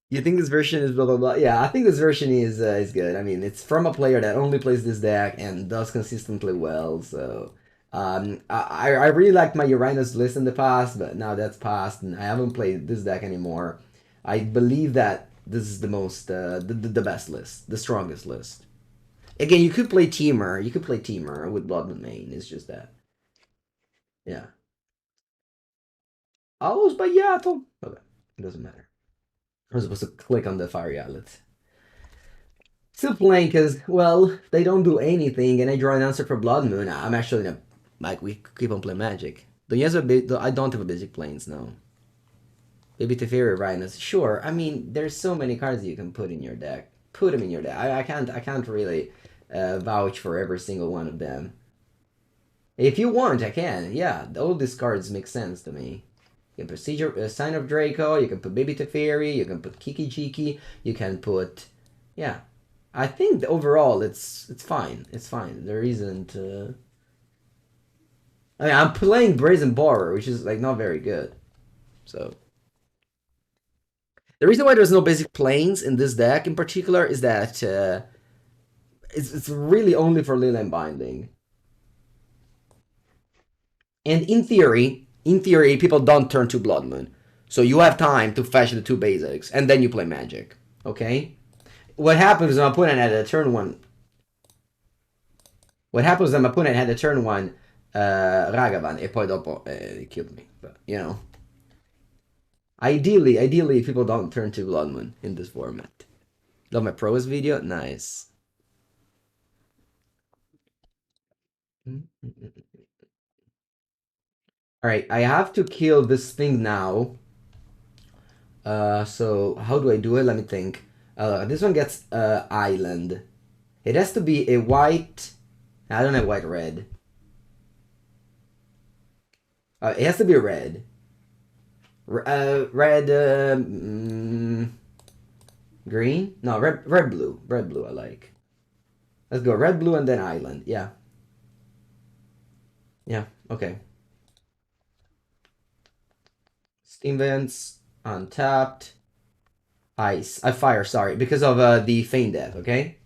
You think this version is blah blah blah? Yeah, I think this version is good. I mean, it's from a player that only plays this deck and does consistently well. So, I really liked my Uranus list in the past, but now that's past, and I haven't played this deck anymore. I believe that this is the most the best list, the strongest list. Again, you could play Teamer. You could play Teamer with Blood Moon main. It's just that, yeah. Almost, but yeah, I told. Okay, it doesn't matter. I was supposed to click on the Fiery Islet. Still playing because, well, they don't do anything and I draw an answer for Blood Moon. I'm actually in a, like, we keep on playing Magic. I don't have a basic planes, no. Maybe Teferi Rhinos. Sure, I mean, there's so many cards you can put in your deck. Put them in your deck. I can't really vouch for every single one of them. If you want, I can. Yeah, all these cards make sense to me. You can put Sign of Draco, you can put Baby Teferi, you can put Kiki Jiki, you can put... Yeah. I think overall it's fine. It's fine. There isn't... I mean, I'm playing Brazen Borrower, which is like not very good. So... The reason why there's no basic planes in this deck in particular is that it's really only for Leyline Binding. And in theory, people don't turn to Blood Moon. So you have time to fetch the 2 basics, and then you play Magic. Okay? What happens is my opponent had a turn 1... What happens is my opponent had a turn 1 Ragavan, e poi dopo he killed me. But, you know. Ideally, people don't turn to Blood Moon in this format. Love my pros video? Nice. Alright, I have to kill this thing now. So how do I do it? Let me think. This one gets island. It has to be a white I don't have white red. It has to be red. Red. Green? No, red blue. Red blue I like. Let's go red blue and then island. Yeah. Yeah. Okay. Steam vents untapped. Ice. Fire. Sorry, because of the feign death. Okay.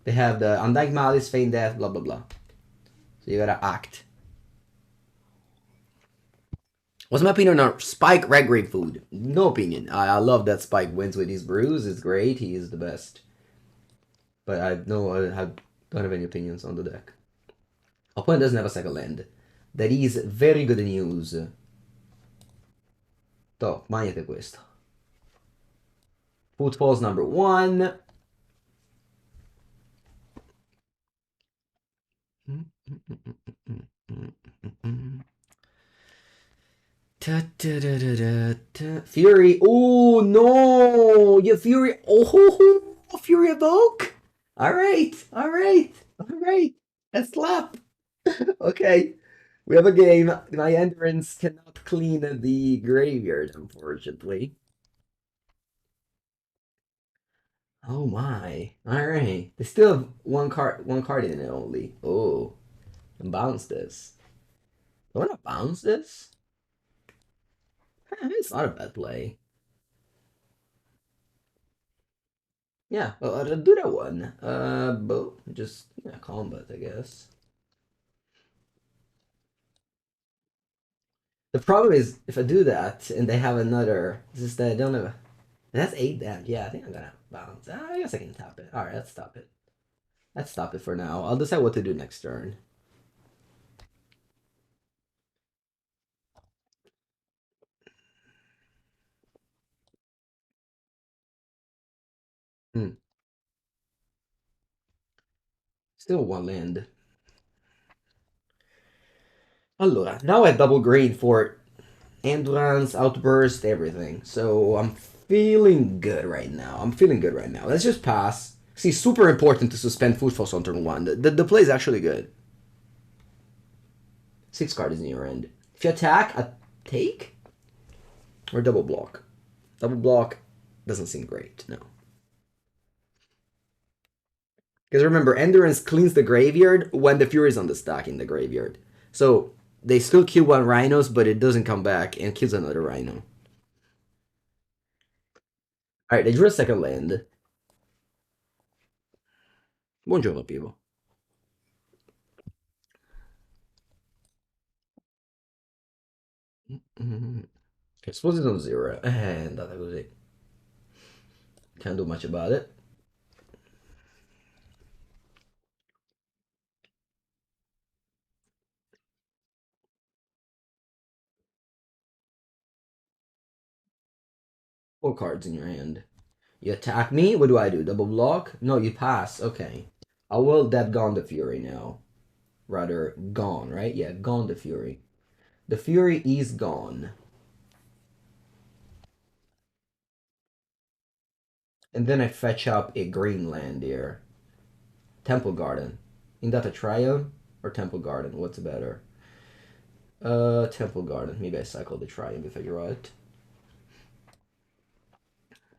They have the Undying Malice, feign death, blah blah blah. So you gotta act. What's my opinion on Spike Red Grape Food? No opinion. I love that Spike wins with his brews. It's great. He is the best. But I don't have any opinions on the deck. Opponent doesn't have a second land. That is very good news. Toh, mangiate questo. Footfalls number 1. Fury. Oh no! You Fury. Oh, Fury Evoke. All right, all right, all right. A slap. Okay, we have a game. My endurance cannot clean the graveyard, unfortunately. Oh my! All right. They still have one card in it only. Oh, and bounce this. I want to bounce this. It's not a bad play. Yeah, well, I'll do that one. But just combat, I guess. The problem is if I do that and they have another, it's just that I don't have. That's 8 damage. Yeah, I think I'm gonna bounce. I guess I can tap it. All right, let's stop it. Let's stop it for now. I'll decide what to do next turn. Hmm. Still one land. Allora, now I have double green for Endurance, Outburst, everything. So I'm feeling good right now. I'm feeling good right now. Let's just pass. See, super important to suspend Footfalls on turn 1. The play is actually good. 6 cards in your end. If you attack, a take? Or double block? Double block doesn't seem great, no. Because remember, Endurance cleans the graveyard when the Fury is on the stack in the graveyard. So they still kill one Rhinos, but it doesn't come back and kills another Rhino. Alright, they drew a second land. Buongiorno, people. I suppose it's on 0. Andata così. Can't do much about it. Four cards in your hand. You attack me? What do I do? Double block? No, you pass. Okay. I will dead gone the Fury now. Rather, gone, right? Yeah, gone the Fury. The Fury is gone. And then I fetch up a green land here. Temple Garden. Indatha Triome or Temple Garden? What's better? Temple Garden. Maybe I cycle the Triome if I draw it.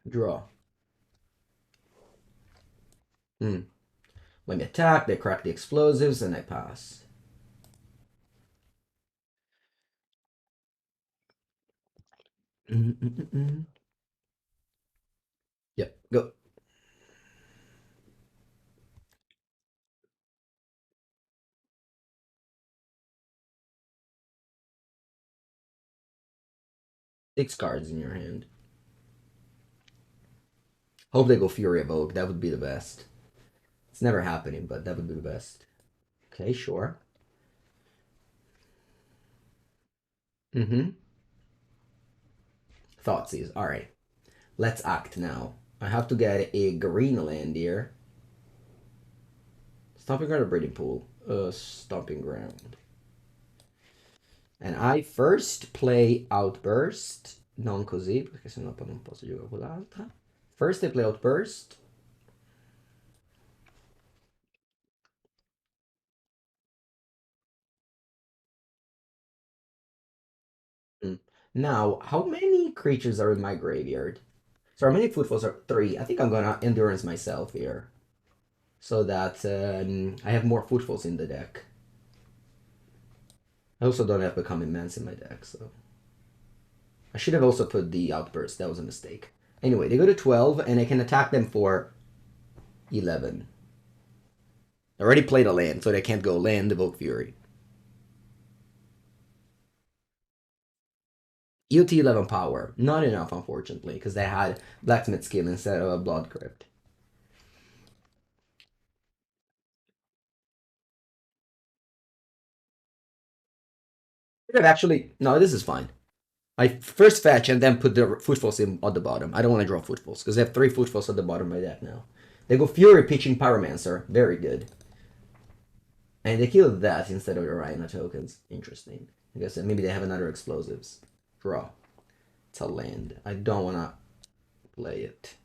Draw. When they attack, they crack the explosives, and I pass. Yep, go. Six cards in your hand. Hope they go Fury Evoke. That would be the best. It's never happening, but that would be the best. Okay, sure. Thoughtseize. Alright. Let's act now. I have to get a green land here. Stomping Ground or Breeding Pool? Stomping Ground. And I first play Outburst. Non così, perché sennò poi non posso giocare con l'altra. First I play Outburst. Now, how many creatures are in my graveyard? So how many footfalls are 3? I think I'm gonna endurance myself here. So that I have more footfalls in the deck. I also don't have Become Immense in my deck, so... I should have also put the Outburst. That was a mistake. Anyway, they go to 12, and I can attack them for 11. I already played a land, so they can't go land, Evoke Fury. EOT 11 power. Not enough, unfortunately, because they had Blacksmith skill instead of a Blood Crypt. Actually, no, this is fine. I first fetch and then put the footfalls in at the bottom. I don't want to draw footfalls because I have 3 footfalls at the bottom of my deck now. They go Fury pitching Pyromancer. Very good. And they kill that instead of the Rhino tokens. Interesting. I guess maybe they have another explosives. Draw. It's a land. I don't want to play it.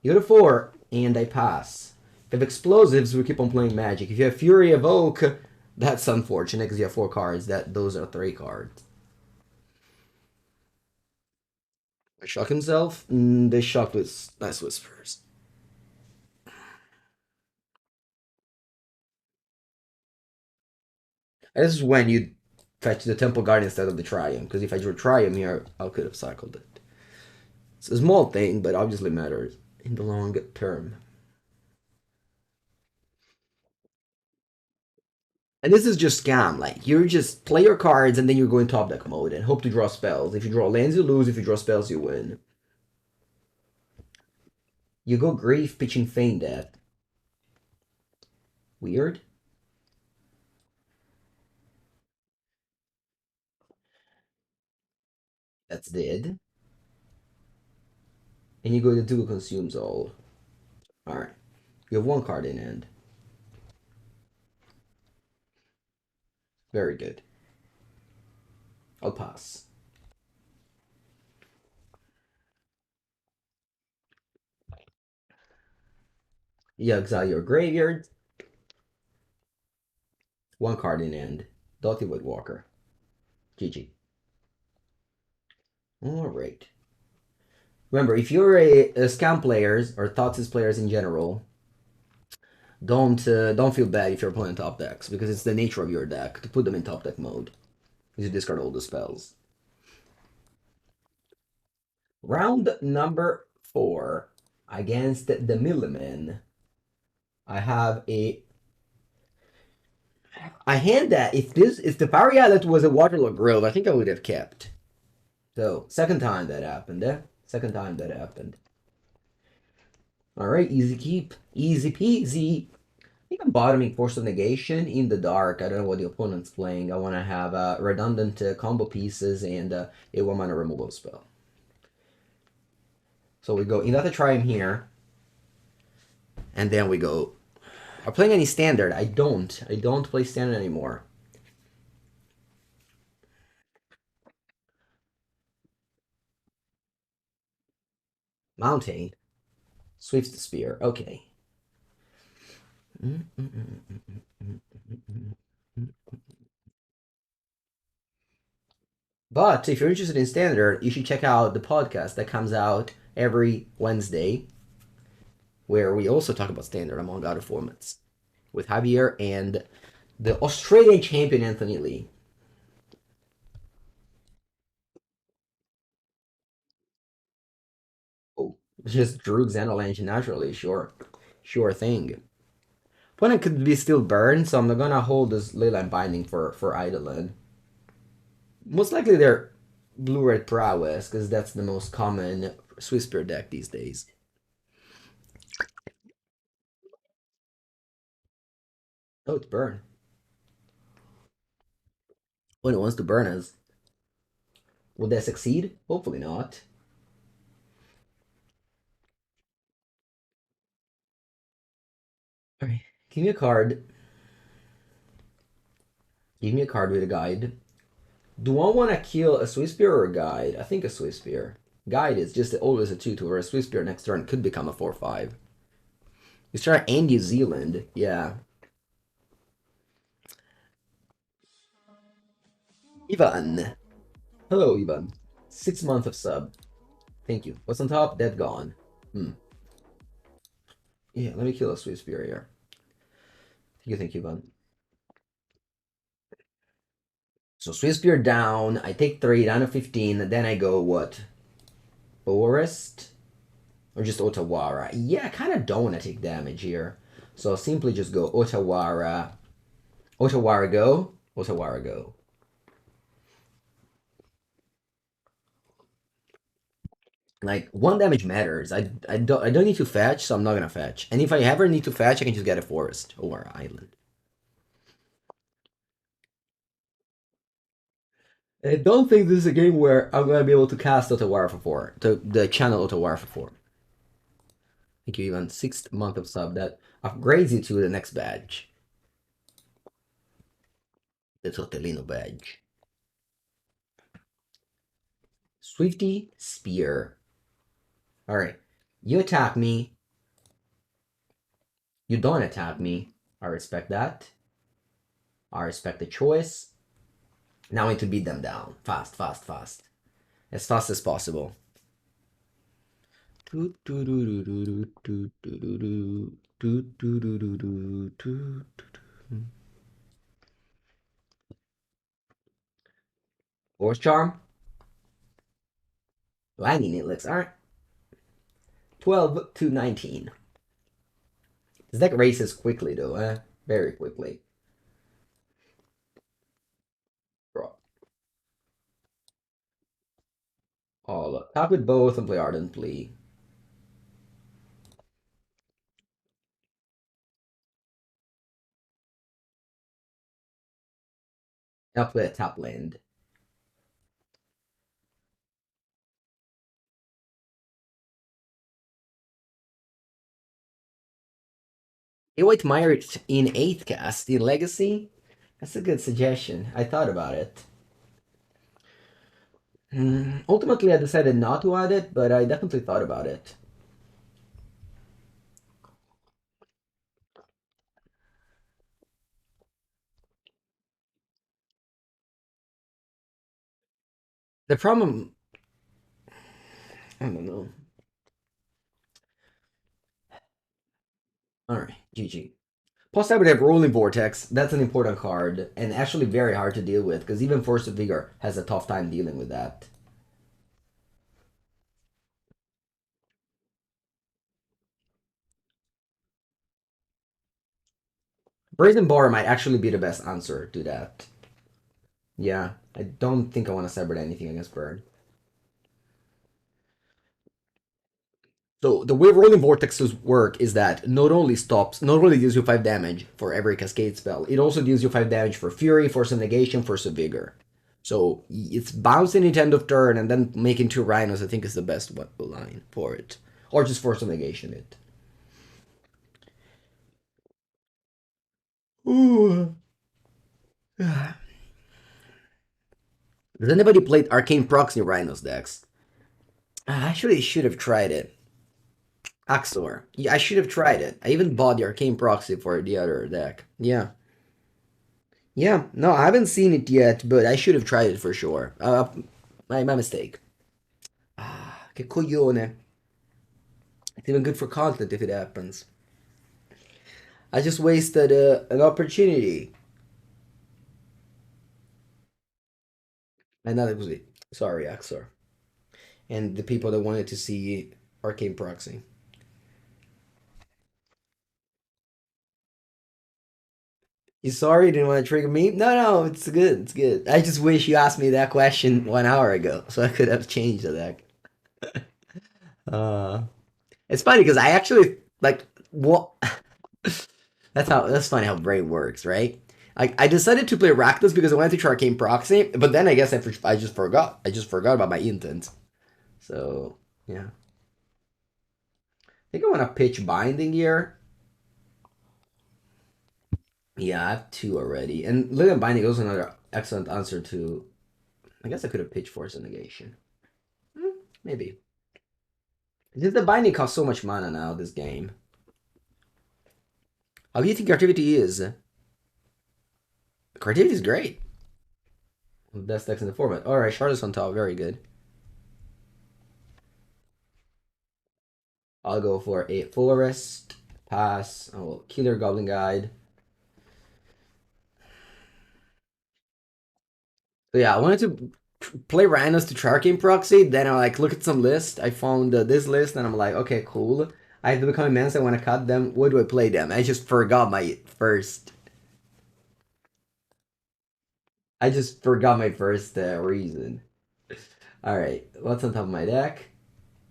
You go to 4, and I pass. If you have explosives, we keep on playing magic. If you have Fury Evoke, that's unfortunate because you have 4 cards. Those are 3 cards. Shock himself? They shocked with Nice Whispers. This is when you fetch the Temple Guard instead of the Triome, because if I drew Triome here, I could have cycled it. It's a small thing, but obviously matters in the long term. And this is just scam. Like, you just play your cards and then you go in top deck mode and hope to draw spells. If you draw lands, you lose. If you draw spells, you win. You go Grief, pitching Feign Death. Weird. That's dead. And you go to Dual Consumes All. Alright. You have 1 card in hand. Very good. I'll pass. You exile your graveyard. 1 card in hand. Dotty Woodwalker. GG. Alright. Remember, if you're a scam players or Thoughtseize players in general, don't feel bad if you're playing top decks, because it's the nature of your deck to put them in top deck mode. You discard all the spells. Round number 4 against the Milliman. I have a hand that if the Fiery Islet was a Waterloo Grove, I think I would have kept. So second time that happened, eh? Second time that happened. Alright, easy keep. Easy peasy. I think I'm bottoming Force of Negation in the dark. I don't know what the opponent's playing. I want to have redundant combo pieces and a 1-mana removal spell. So we go Indatha Triome here. And then we go... Are playing any standard? I don't. I don't play standard anymore. Mountain. Sweeps the spear. Okay. But if you're interested in standard, you should check out the podcast that comes out every Wednesday, where we also talk about standard among other formats with Javier and the Australian champion Anthony Lee. Oh, just drew Xanalange naturally, sure. Sure thing. Opponent could be still burned, so I'm not gonna hold this Leyline Binding for Eidolon. Most likely they're blue-red prowess, because that's the most common Swiss Spear deck these days. Oh, it's burn. When it wants to burn us. Will that succeed? Hopefully not. Alright, give me a card. Give me a card with a guide. Do I want to kill a Swiss Spear or a guide? I think a Swiss Spear. Guide is just always a 2-2, or a Swiss Spear next turn could become a 4-5. Australia and New Zealand, yeah. Ivan. Hello, Ivan. 6 months of sub. Thank you. What's on top? Dead gone. Yeah, let me kill a Swift Spear here. Thank you, bud. So Swift Spear down. I take 3, down to 15. And then I go what? Forest? Or just Otawara? Yeah, I kind of don't want to take damage here. So I'll simply just go Otawara. Otawara go. Otawara go. Like, 1 damage matters. I don't need to fetch, so I'm not gonna fetch. And if I ever need to fetch, I can just get a forest or island. I don't think this is a game where I'm gonna be able to cast Otawara for 4. The channel Otawara for 4. Thank you, even 6th month of sub. That upgrades you to the next badge. The Totelino badge. Swifty Spear. Alright. You attack me. You don't attack me. I respect that. I respect the choice. Now I need to beat them down. Fast, fast, fast. As fast as possible. Force Charm. Lightning Needlix. Alright. 12 to 19. This deck races quickly though, eh? Very quickly. Draw. All up. Top with both and play Ardent Plea. Now play a top land. White Mire in 8th cast in Legacy? That's a good suggestion. I thought about it. Ultimately, I decided not to add it, but I definitely thought about it. The problem... I don't know. Alright, GG. Plus, I would have Rolling Vortex. That's an important card, and actually very hard to deal with, because even Force of Vigor has a tough time dealing with that. Brazen Borrower might actually be the best answer to that. Yeah, I don't think I want to separate anything against Burn. So the way Rolling Vortexes work is that not only deals you 5 damage for every Cascade spell, it also deals you 5 damage for Fury, Force of Negation, Force of Vigor. So it's bouncing it end of turn and then making 2 Rhinos, I think is the best line for it. Or just Force of Negation it. Ooh. Has anybody played Arcane Proxy Rhinos decks? I actually should have tried it. Axor. Yeah, I should have tried it. I even bought the Arcane Proxy for the other deck. Yeah. Yeah, no, I haven't seen it yet, but I should have tried it for sure. My mistake. Ah, che coglione. It's even good for content if it happens. I just wasted an opportunity. And that was it. Sorry, Axor. And the people that wanted to see Arcane Proxy. You sorry you didn't want to trigger me? No, it's good. It's good. I just wish you asked me that question 1 hour ago, so I could have changed the deck. uh, it's funny because I actually like what. That's funny how brain works, right? Like I decided to play Rakdos because I wanted to try Arcane Proxy, but then I guess I just forgot. I just forgot about my intent. So yeah, I think I want to pitch Binding here. Yeah, I have 2 already, and Leyline Binding is another excellent answer to. I guess I could have pitched Force of Negation. Maybe. Just the Binding costs so much mana now, this game. How do you think creativity is? Creativity is great. Best decks in the format. Alright, Shardless on top, very good. I'll go for a Forest. Pass. I will Killer Goblin Guide. So yeah, I wanted to play Rhinos to Charking Proxy. Then I like look at some list. I found this list and I'm like, okay, cool. I have to become immense. I want to cut them. Where do I play them? I just forgot my first. I just forgot my first reason. All right, what's on top of my deck?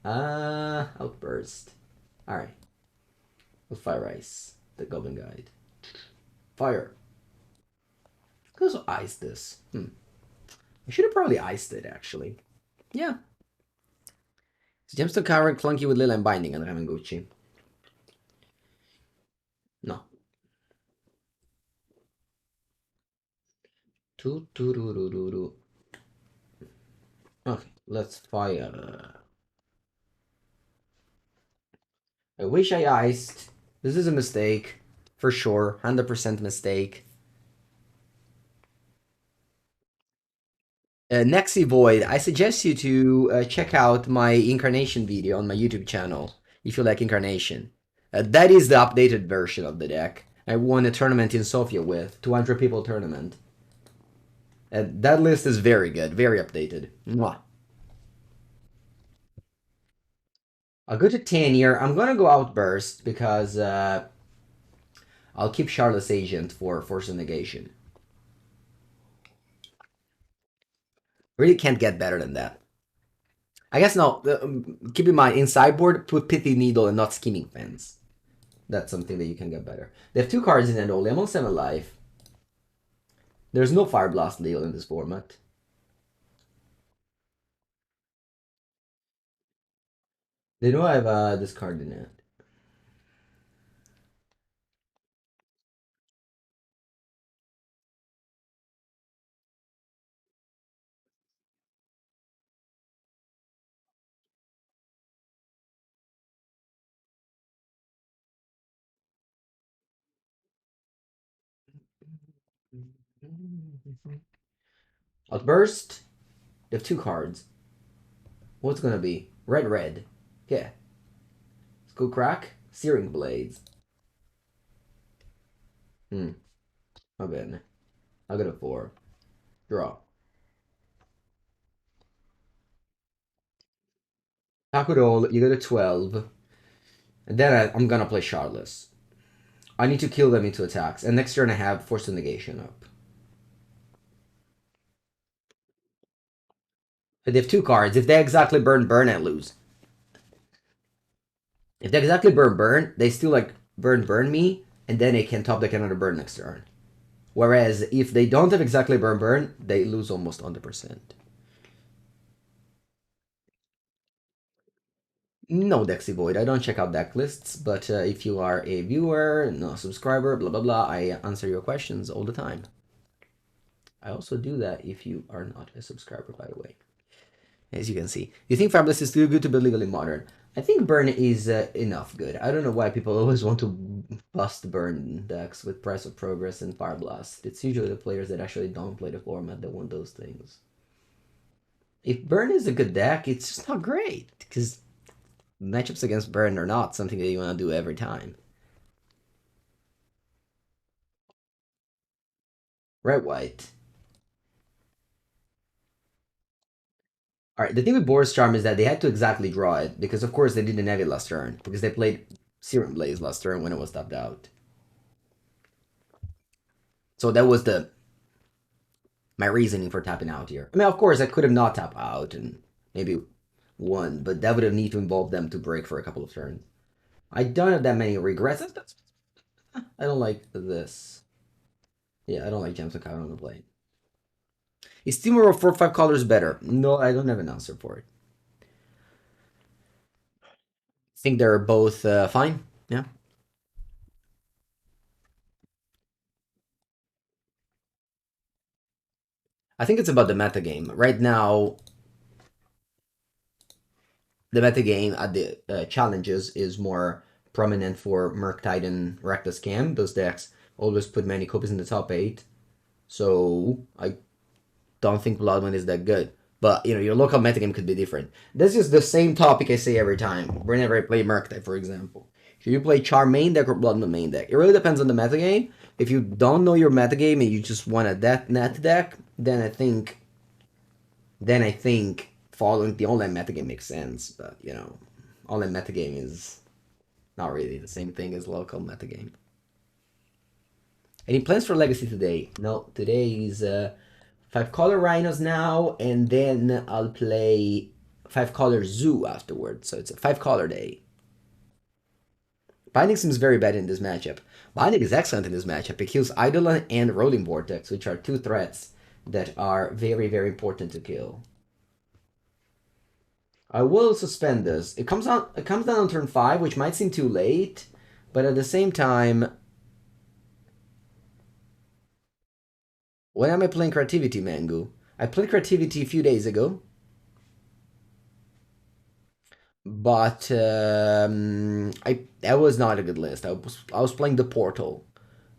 Outburst. All right, with Fire Ice, the Goblin Guide. Fire. I could also ice this. I should have probably iced it actually. Yeah. Is Gemstone Caverns clunky with Leyline Binding on Mengucci? No. Okay, let's fire. I wish I iced. This is a mistake. For sure. 100% mistake. Nexi Void, I suggest you to check out my Incarnation video on my YouTube channel, if you like Incarnation. That is the updated version of the deck. I won a tournament in Sofia with, 200 people tournament. That list is very good, very updated. Mwah. I'll go to 10 here. I'm gonna go Outburst because I'll keep Shardless Agent for Force of Negation. Really can't get better than that. I guess no. Keep in mind, in sideboard, put Pithy Needle and not Scheming Fence. That's something that you can get better. They have 2 cards in hand only. I'm on 7 life. There's no Fire Blast deal in this format. They know I have this card in hand. Outburst. They have 2 cards. What's gonna be? Red, red. Yeah. Let's go crack. Searing Blades. Not bad. I'll get a 4. Draw. Takudol, you get a 12. And then I'm gonna play Shardless. I need to kill them into attacks. And next turn I have Force of Negation up. But they have 2 cards. If they exactly burn, I lose. If they exactly burn, they still like burn me, and then they can top deck another burn next turn. Whereas if they don't have exactly burn, they lose almost 100%. No, Dexy Void, I don't check out deck lists, but if you are a viewer, no subscriber, blah blah blah, I answer your questions all the time. I also do that if you are not a subscriber, by the way. As you can see. You think Fabulous is too good to be legally modern? I think Burn is enough good. I don't know why people always want to bust Burn decks with Price of Progress and Fire Blast. It's usually the players that actually don't play the format that want those things. If Burn is a good deck, it's just not great, because matchups against Burn are not something that you want to do every time. Red-white. Alright, the thing with Boris Charm is that they had to exactly draw it, because of course they didn't have it last turn, because they played Serum Blaze last turn when it was tapped out. So that was my reasoning for tapping out here. I mean, of course, I could have not tapped out and maybe won, but that would have need to involve them to break for a couple of turns. I don't have that many regrets. I don't like this. Yeah, I don't like Gemstone Caverns on the plate. Is Team World 4-5 colors better? No, I don't have an answer for it. I think they're both fine. Yeah. I think it's about the metagame. Right now, the metagame at the challenges is more prominent for Murktide and Reckless Cam. Those decks always put many copies in the top 8. So I don't think Blood Moon is that good. But, you know, your local metagame could be different. This is the same topic I say every time, whenever I play Murktide, for example. Should you play Char main deck or Blood Moon main deck? It really depends on the metagame. If you don't know your metagame and you just want a net deck, then I think following the online metagame makes sense. But, you know, online metagame is not really the same thing as local metagame. Any plans for Legacy today? No, today is 5-color Rhinos now, and then I'll play 5-color Zoo afterwards. So it's a 5-color day. Binding seems very bad in this matchup. Binding is excellent in this matchup. It kills Eidolon and Rolling Vortex, which are 2 threats that are very, very important to kill. I will suspend this. It comes down on turn 5, which might seem too late, but at the same time, when am I playing Creativity, Mangu? I played Creativity a few days ago, but that was not a good list. I was playing the Portal,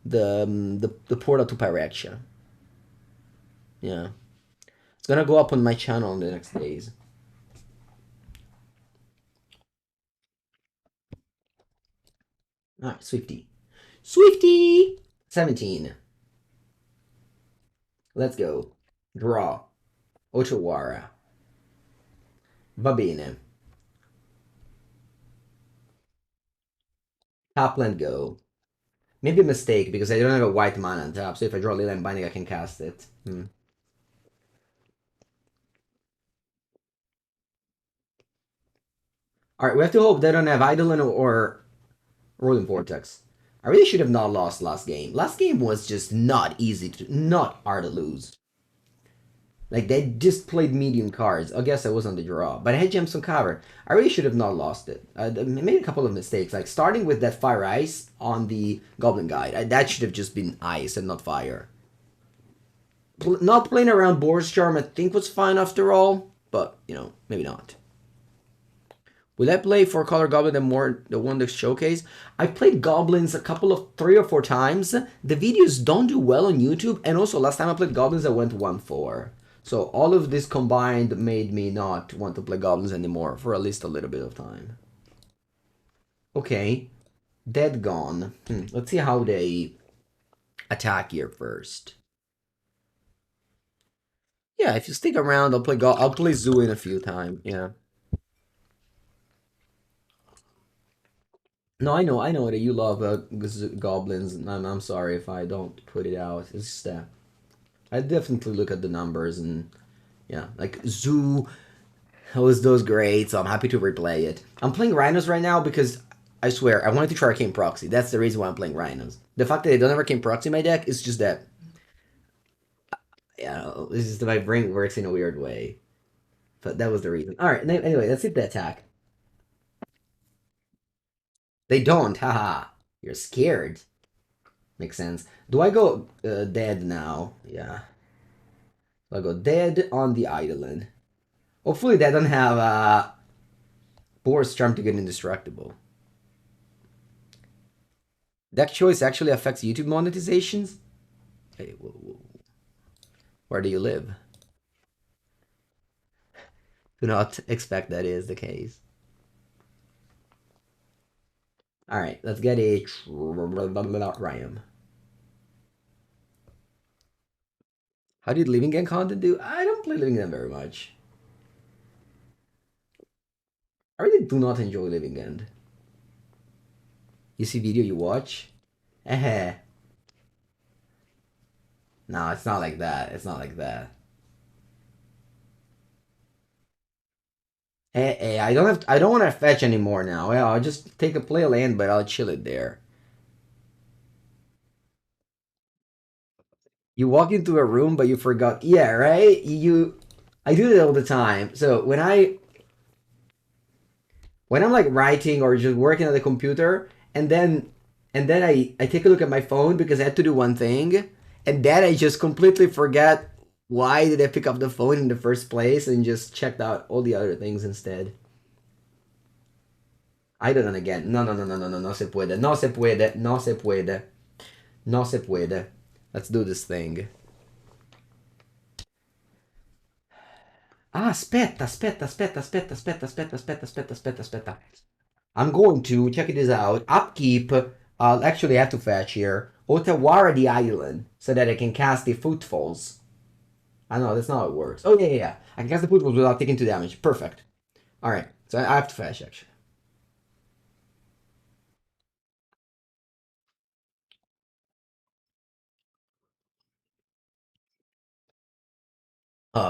the Portal to Pyrexia. Yeah, it's gonna go up on my channel in the next days. Alright, Swifty. 17. Let's go. Draw. Otawara. Va bene. Topland go. Maybe a mistake because I don't have a white mana on top, so if I draw Leyline Binding, I can cast it. Alright, we have to hope they don't have Eidolon or Rolling Vortex. I really should have not lost last game. Last game was just not hard to lose. Like, they just played medium cards. I guess I was on the draw. But I had Gemstone Caverns. I really should have not lost it. I made a couple of mistakes. Like, starting with that Fire Ice on the Goblin Guide. That should have just been ice and not fire. Not playing around Boar's Charm, I think, was fine after all. But, you know, maybe not. Will I play 4-color Goblin the one that showcase? I played Goblins 3 or 4 times. The videos don't do well on YouTube. And also, last time I played Goblins, I went 1-4. So all of this combined made me not want to play Goblins anymore for at least a little bit of time. Okay. Dead gone. Let's see how they attack here first. Yeah, if you stick around, I'll play Zoo in a few times. Yeah. No, I know that you love Goblins. I'm sorry if I don't put it out. It's just that I definitely look at the numbers and yeah, like Zoo was those great, so I'm happy to replay it. I'm playing Rhinos right now because I swear I wanted to try Arcane Proxy. That's the reason why I'm playing Rhinos. The fact that I don't have Arcane Proxy in my deck is just that. Yeah, it's just that my brain works in a weird way. But that was the reason. All right. Anyway, let's hit the attack. They don't. Haha. You're scared. Makes sense. Do I go dead now? Yeah. So I go dead on the Eidolon. Hopefully they don't have Boar's Charm to get indestructible. Deck choice actually affects YouTube monetizations? Hey, whoa. Where do you live? Do not expect that is the case. Alright, let's get a Triome. How did Living End content do? I don't play Living End very much. I really do not enjoy Living End. You see video, you watch? Eh. No, it's not like that. It's not like that. I don't want to fetch anymore now. Yeah, I'll just take a play land, but I'll chill it there. You walk into a room, but you forgot. Yeah, right? I do it all the time. So when I'm like writing or just working at the computer, and then I take a look at my phone because I had to do one thing, and then I just completely forget why did I pick up the phone in the first place and just checked out all the other things instead. I don't know again. No se puede. No se puede. No se puede. No se puede. Let's do this thing. Ah, aspetta. I'm going to check this out. Upkeep, I'll actually have to fetch here. Otawara the island, so that I can cast the Footfalls. I know, that's not how it works. Oh, yeah. I can cast the Footfalls without taking 2 damage. Perfect. Alright, so I have to fetch, actually.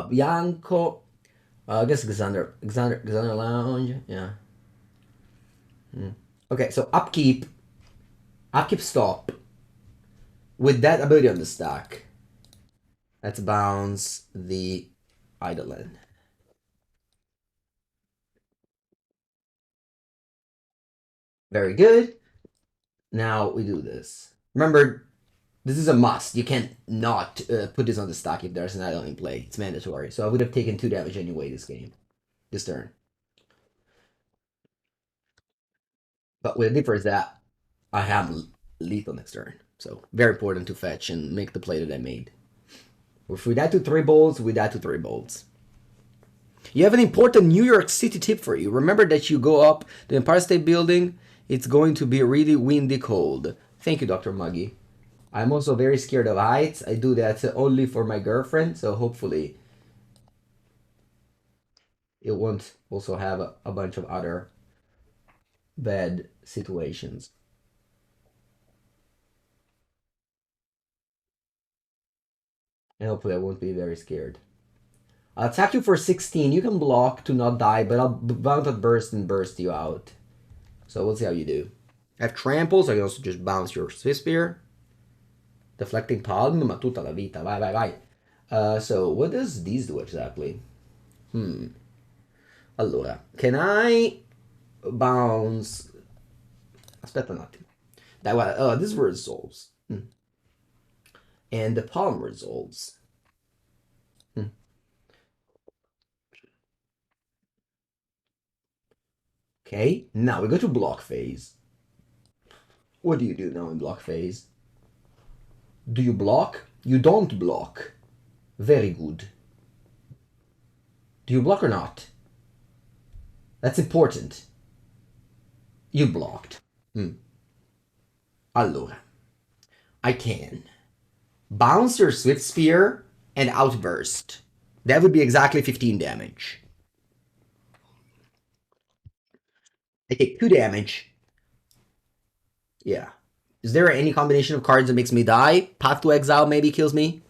Bianco. I guess Xander Lounge. Yeah. Okay, so upkeep stop. With that ability on the stack, let's bounce the Eidolon. Very good. Now we do this. Remember, this is a must. You can't not put this on the stack if there's an Eidolon in play. It's mandatory. So I would have taken 2 damage anyway this turn. But with the difference that I have lethal next turn. So very important to fetch and make the play that I made. If we die to 3 bolts, we die to 3 bolts. You have an important New York City tip for you. Remember that you go up the Empire State Building, it's going to be really windy cold. Thank you, Dr. Muggy. I'm also very scared of heights. I do that only for my girlfriend, so hopefully it won't also have a bunch of other bad situations. And hopefully I won't be very scared. I'll attack you for 16. You can block to not die, but I'll Violent Outburst and burst you out. So we'll see how you do. I have Trample, so I can also just bounce your Swift Spear. Deflecting Palm, ma tutta la vita. Vai. So what does these do exactly? Allora, can I bounce... Aspetta un attimo. Dai, guarda, this resolves. And the Palm resolves. Okay, now we go to block phase. What do you do now in block phase? Do you block? You don't block. Very good. Do you block or not? That's important. You blocked. Allora, I can bounce your Swift Spear and Outburst. That would be exactly 15 damage. I take 2 damage. Yeah. Is there any combination of cards that makes me die? Path to Exile maybe kills me?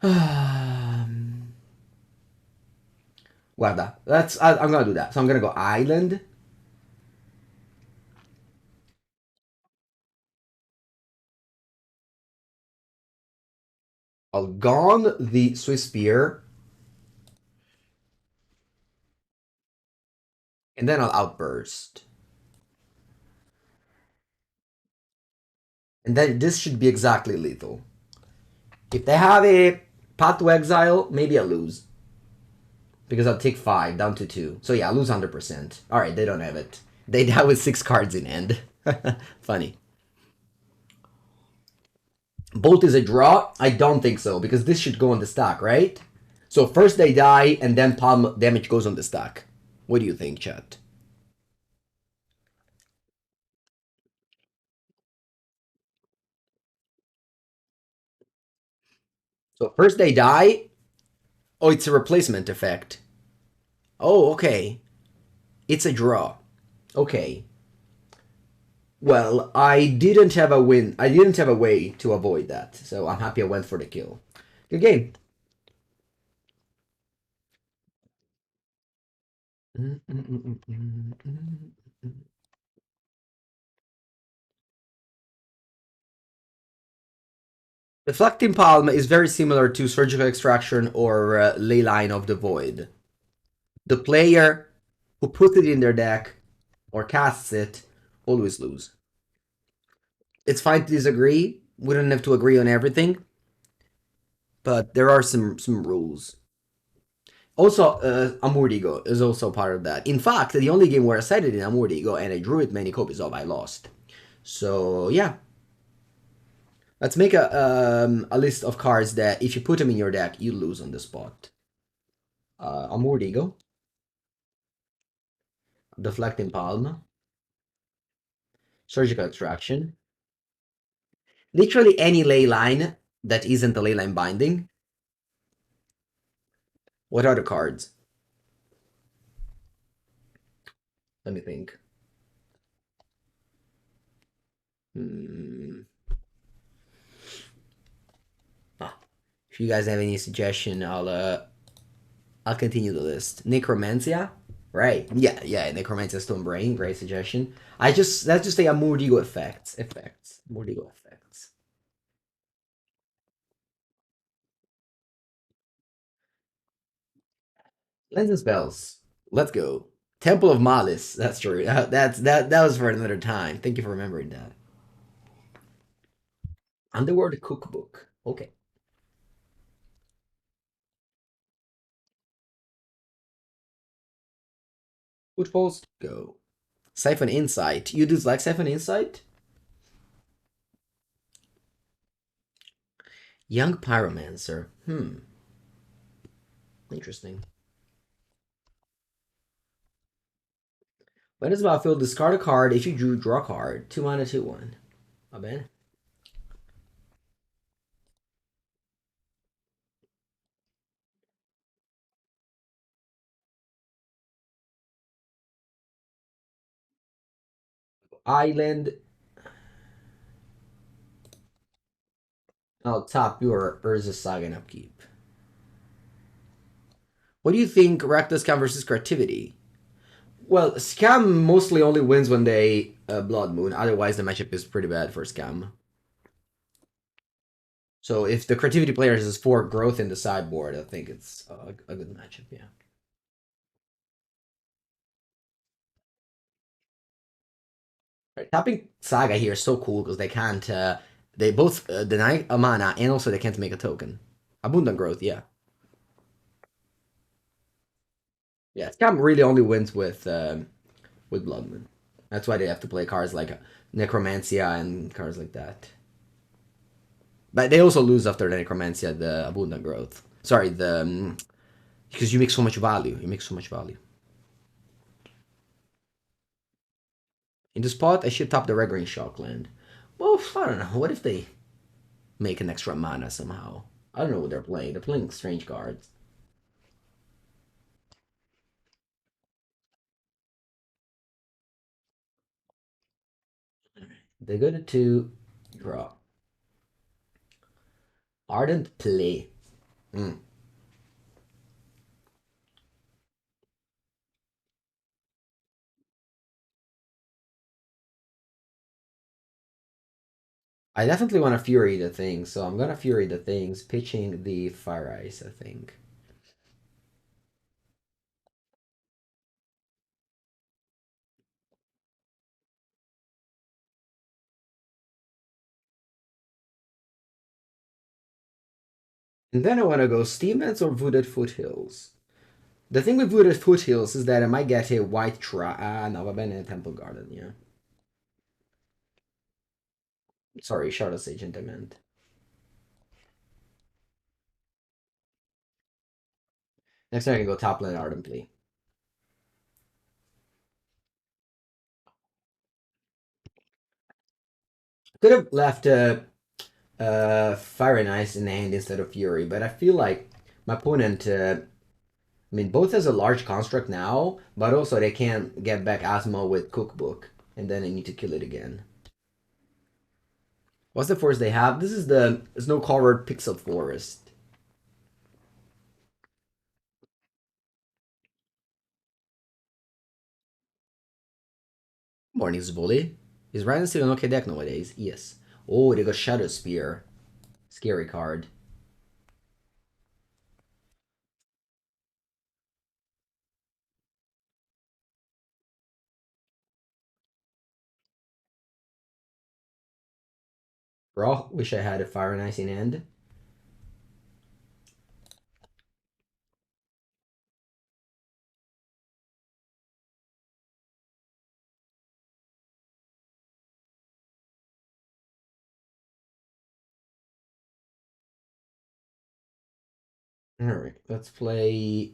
Guarda, I'm gonna do that. So I'm gonna go Island. I'll gone the Swiss Spear. And then I'll Outburst. And then this should be exactly lethal. If they have a Path to Exile, maybe I lose. Because I'll take 5 down to 2. So yeah, I lose 100%. Alright, they don't have it. They die with 6 cards in hand. Funny. Bolt is a draw? I don't think so, because this should go on the stack, right? So first they die, and then palm damage goes on the stack. What do you think, chat? So first they die. Oh, it's a replacement effect. Oh, okay. It's a draw. Okay. Well, I didn't have a win. I didn't have a way to avoid that, so I'm happy I went for the kill. Good game. Reflecting Palm is very similar to Surgical Extraction or Leyline of the Void. The player who puts it in their deck or casts it always lose. It's fine to disagree. We don't have to agree on everything, but there are some rules. Also, Unmoored Ego is also part of that. In fact, the only game where I said it in Unmoored Ego and I drew it many copies of, I lost. So yeah, let's make a list of cards that if you put them in your deck, you lose on the spot. Unmoored Ego, Deflecting Palm, Surgical Extraction. Literally any ley line that isn't a Leyline Binding. What are the cards? Let me think. Hmm. Ah, if you guys have any suggestion, I'll continue the list. Necromancia, right? Yeah. Necromancia Stone Brain, great suggestion. Let's just say Unmoored Ego effects, Unmoored Ego effects. Lens and spells. Let's go. Temple of Malice. That's true. That was for another time. Thank you for remembering that. Underworld Cookbook. Okay. Footfalls. Go. Siphon Insight. You dislike Siphon Insight? Young Pyromancer. Interesting. When does battlefield discard a card if you draw a card? 2 mana, 2/1. Va bene. Island. I'll top your Urza Saga and upkeep. What do you think Rakdos Scam versus Creativity? Well, Scam mostly only wins when they Blood Moon. Otherwise, the matchup is pretty bad for Scam. So if the Creativity player has 4 growth in the sideboard, I think it's a good matchup, yeah. Right. Tapping Saga here is so cool because they can't. They both deny a mana and also they can't make a token. Abundant growth, yeah. Yeah, Scam really only wins with Blood Moon. That's why they have to play cards like Necromancia and cards like that. But they also lose after the Necromancia, the Abundant growth. Sorry, the because you make so much value. You make so much value. In the spot, I should top the Regrine Shockland. Well, I don't know. What if they make an extra mana somehow? I don't know what they're playing. They're playing strange cards. They go to 2, draw. Ardent Plea. Mm. I definitely want to Fury the things, so I'm gonna Fury the things, pitching the Fire Ice, I think. And then I want to go Steam Vents or Wooded Foothills. The thing with Wooded Foothills is that I might get a white no, va bene Temple Garden, yeah. Sorry, Shardless Agent I meant. Next time I can go top lane Ardent Plea. Could have left Fire and Ice in the hand instead of Fury, but I feel like my opponent, I mean, both has a large construct now, but also they can't get back Asmo with Cookbook, and then they need to kill it again. What's the forest they have? This is the snow-covered pixel forest. Morning, Zvoli. Is Rhinos still an okay deck nowadays? Yes. Oh, they got Shadow Spear. Scary card. Bro, wish I had a Fire and Ice in hand. Alright, let's play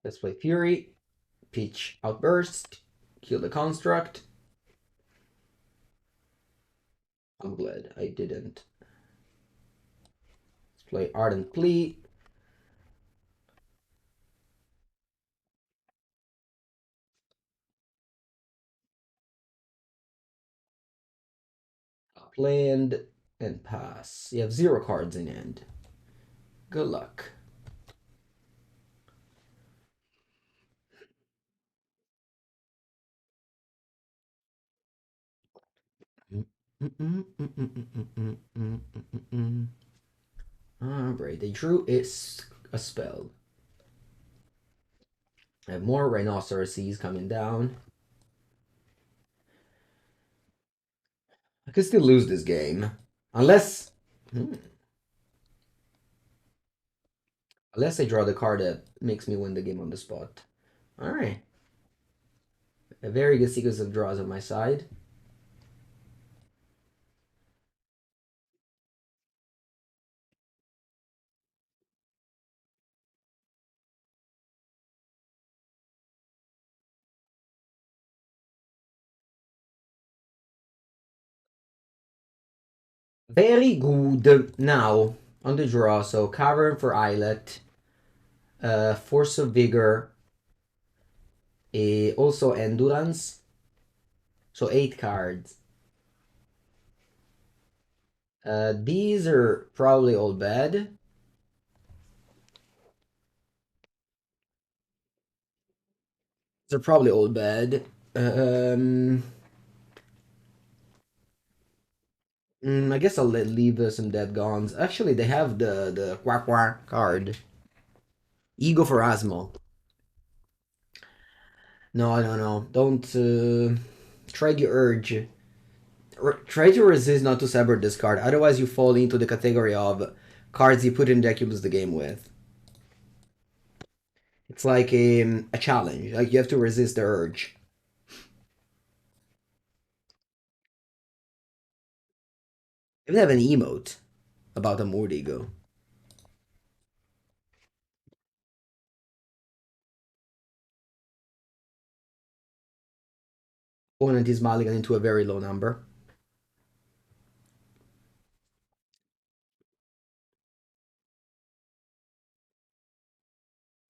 Let's play Fury. Peach Outburst. Kill the construct. I'm glad I didn't. Let's play Ardent Plea. Upland and pass. You have 0 cards in hand. Good luck. Alright, they drew is a spell. I have more rhinoceroses coming down. I could still lose this game. Unless... Unless I draw the card that makes me win the game on the spot. Alright. A very good sequence of draws on my side. Very good. Now, on the draw, so Cavern for Islet, Force of Vigor, also Endurance. So 8 cards. These are probably all bad. They're probably all bad. I guess I'll leave some dead gons. Actually, they have the quack quack card. Ego for Asmo. No. Don't try the urge. Try to resist not to sever this card. Otherwise, you fall into the category of cards you put in deck you lose the game with. It's like a challenge. Like you have to resist the urge. Even have an emote about Unmoored Ego. Opponent is mulligan into a very low number.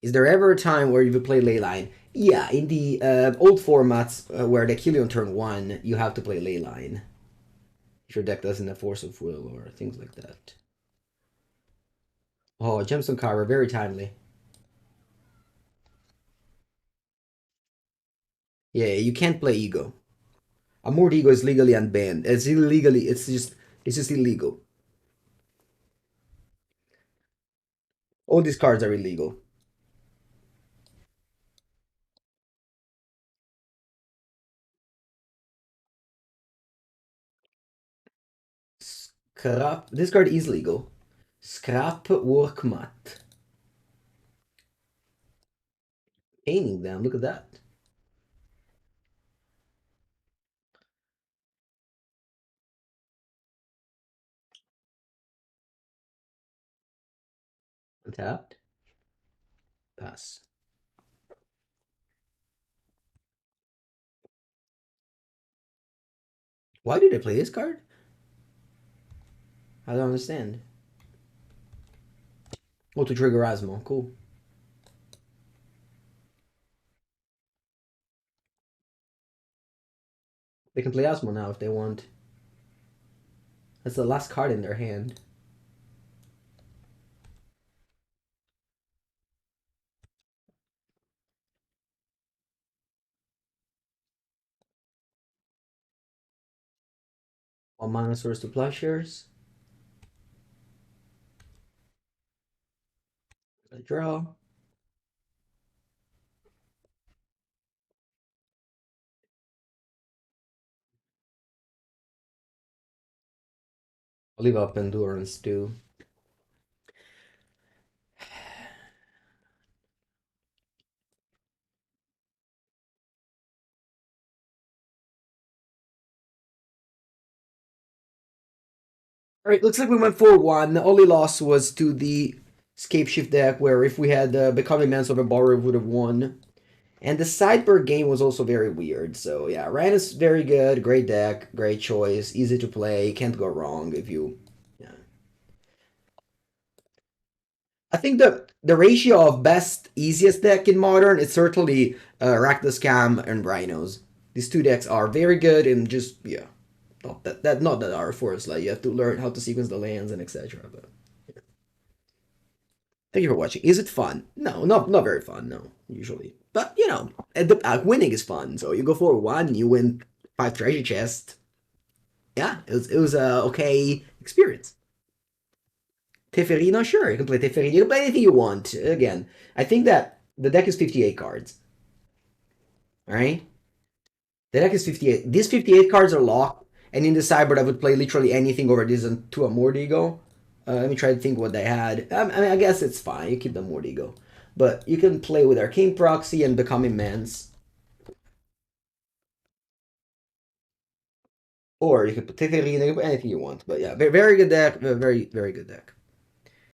Is there ever a time where you play Leyline? Yeah, in the old formats where they kill you on turn 1, you have to play Leyline. If your deck doesn't have Force of Will or things like that. Oh, Gemstone Caverns, very timely. Yeah, you can't play Ego. Unmoored Ego is legally unbanned. It's just illegal. All these cards are illegal. Scrap. This card is legal. Scrap Workmat. Painting them. Look at that. Untapped. Pass. Why did I play this card? I don't understand. Oh, to trigger Asmo. Cool. They can play Asmo now if they want. That's the last card in their hand. One mana source to Plowshares. Draw. I'll leave up Endurance too. All right, looks like we went 4-1. The only loss was to the Scapeshift deck where if we had Becoming Manslaughter Borrower would have won. And the sideboard game was also very weird. So yeah, Rhinos very good, great deck, great choice, easy to play, can't go wrong if you. Yeah. I think the ratio of best easiest deck in Modern is certainly Rack the Scam and Rhinos. These two decks are very good and just yeah, not that hard for us. Like you have to learn how to sequence the lands and etc. But thank you for watching. Is it fun? No, not very fun. No, usually. But you know, winning is fun. So you go for one, you win 5 treasure chests. Yeah, it was a okay experience. Teferino, sure, you can play Teferino. You can play anything you want. Again, I think that the deck is 58 cards. All right, the deck is 58. These 58 cards are locked, and in the sideboard, I would play literally anything over this to Unmoored Ego. Let me try to think what they had. I mean, I guess it's fine. You keep the Unmoored Ego. But you can play with Arcane Proxy and Become Immense. Or you can put Teferino, you can put anything you want. But yeah, very, very good deck. Very, very good deck.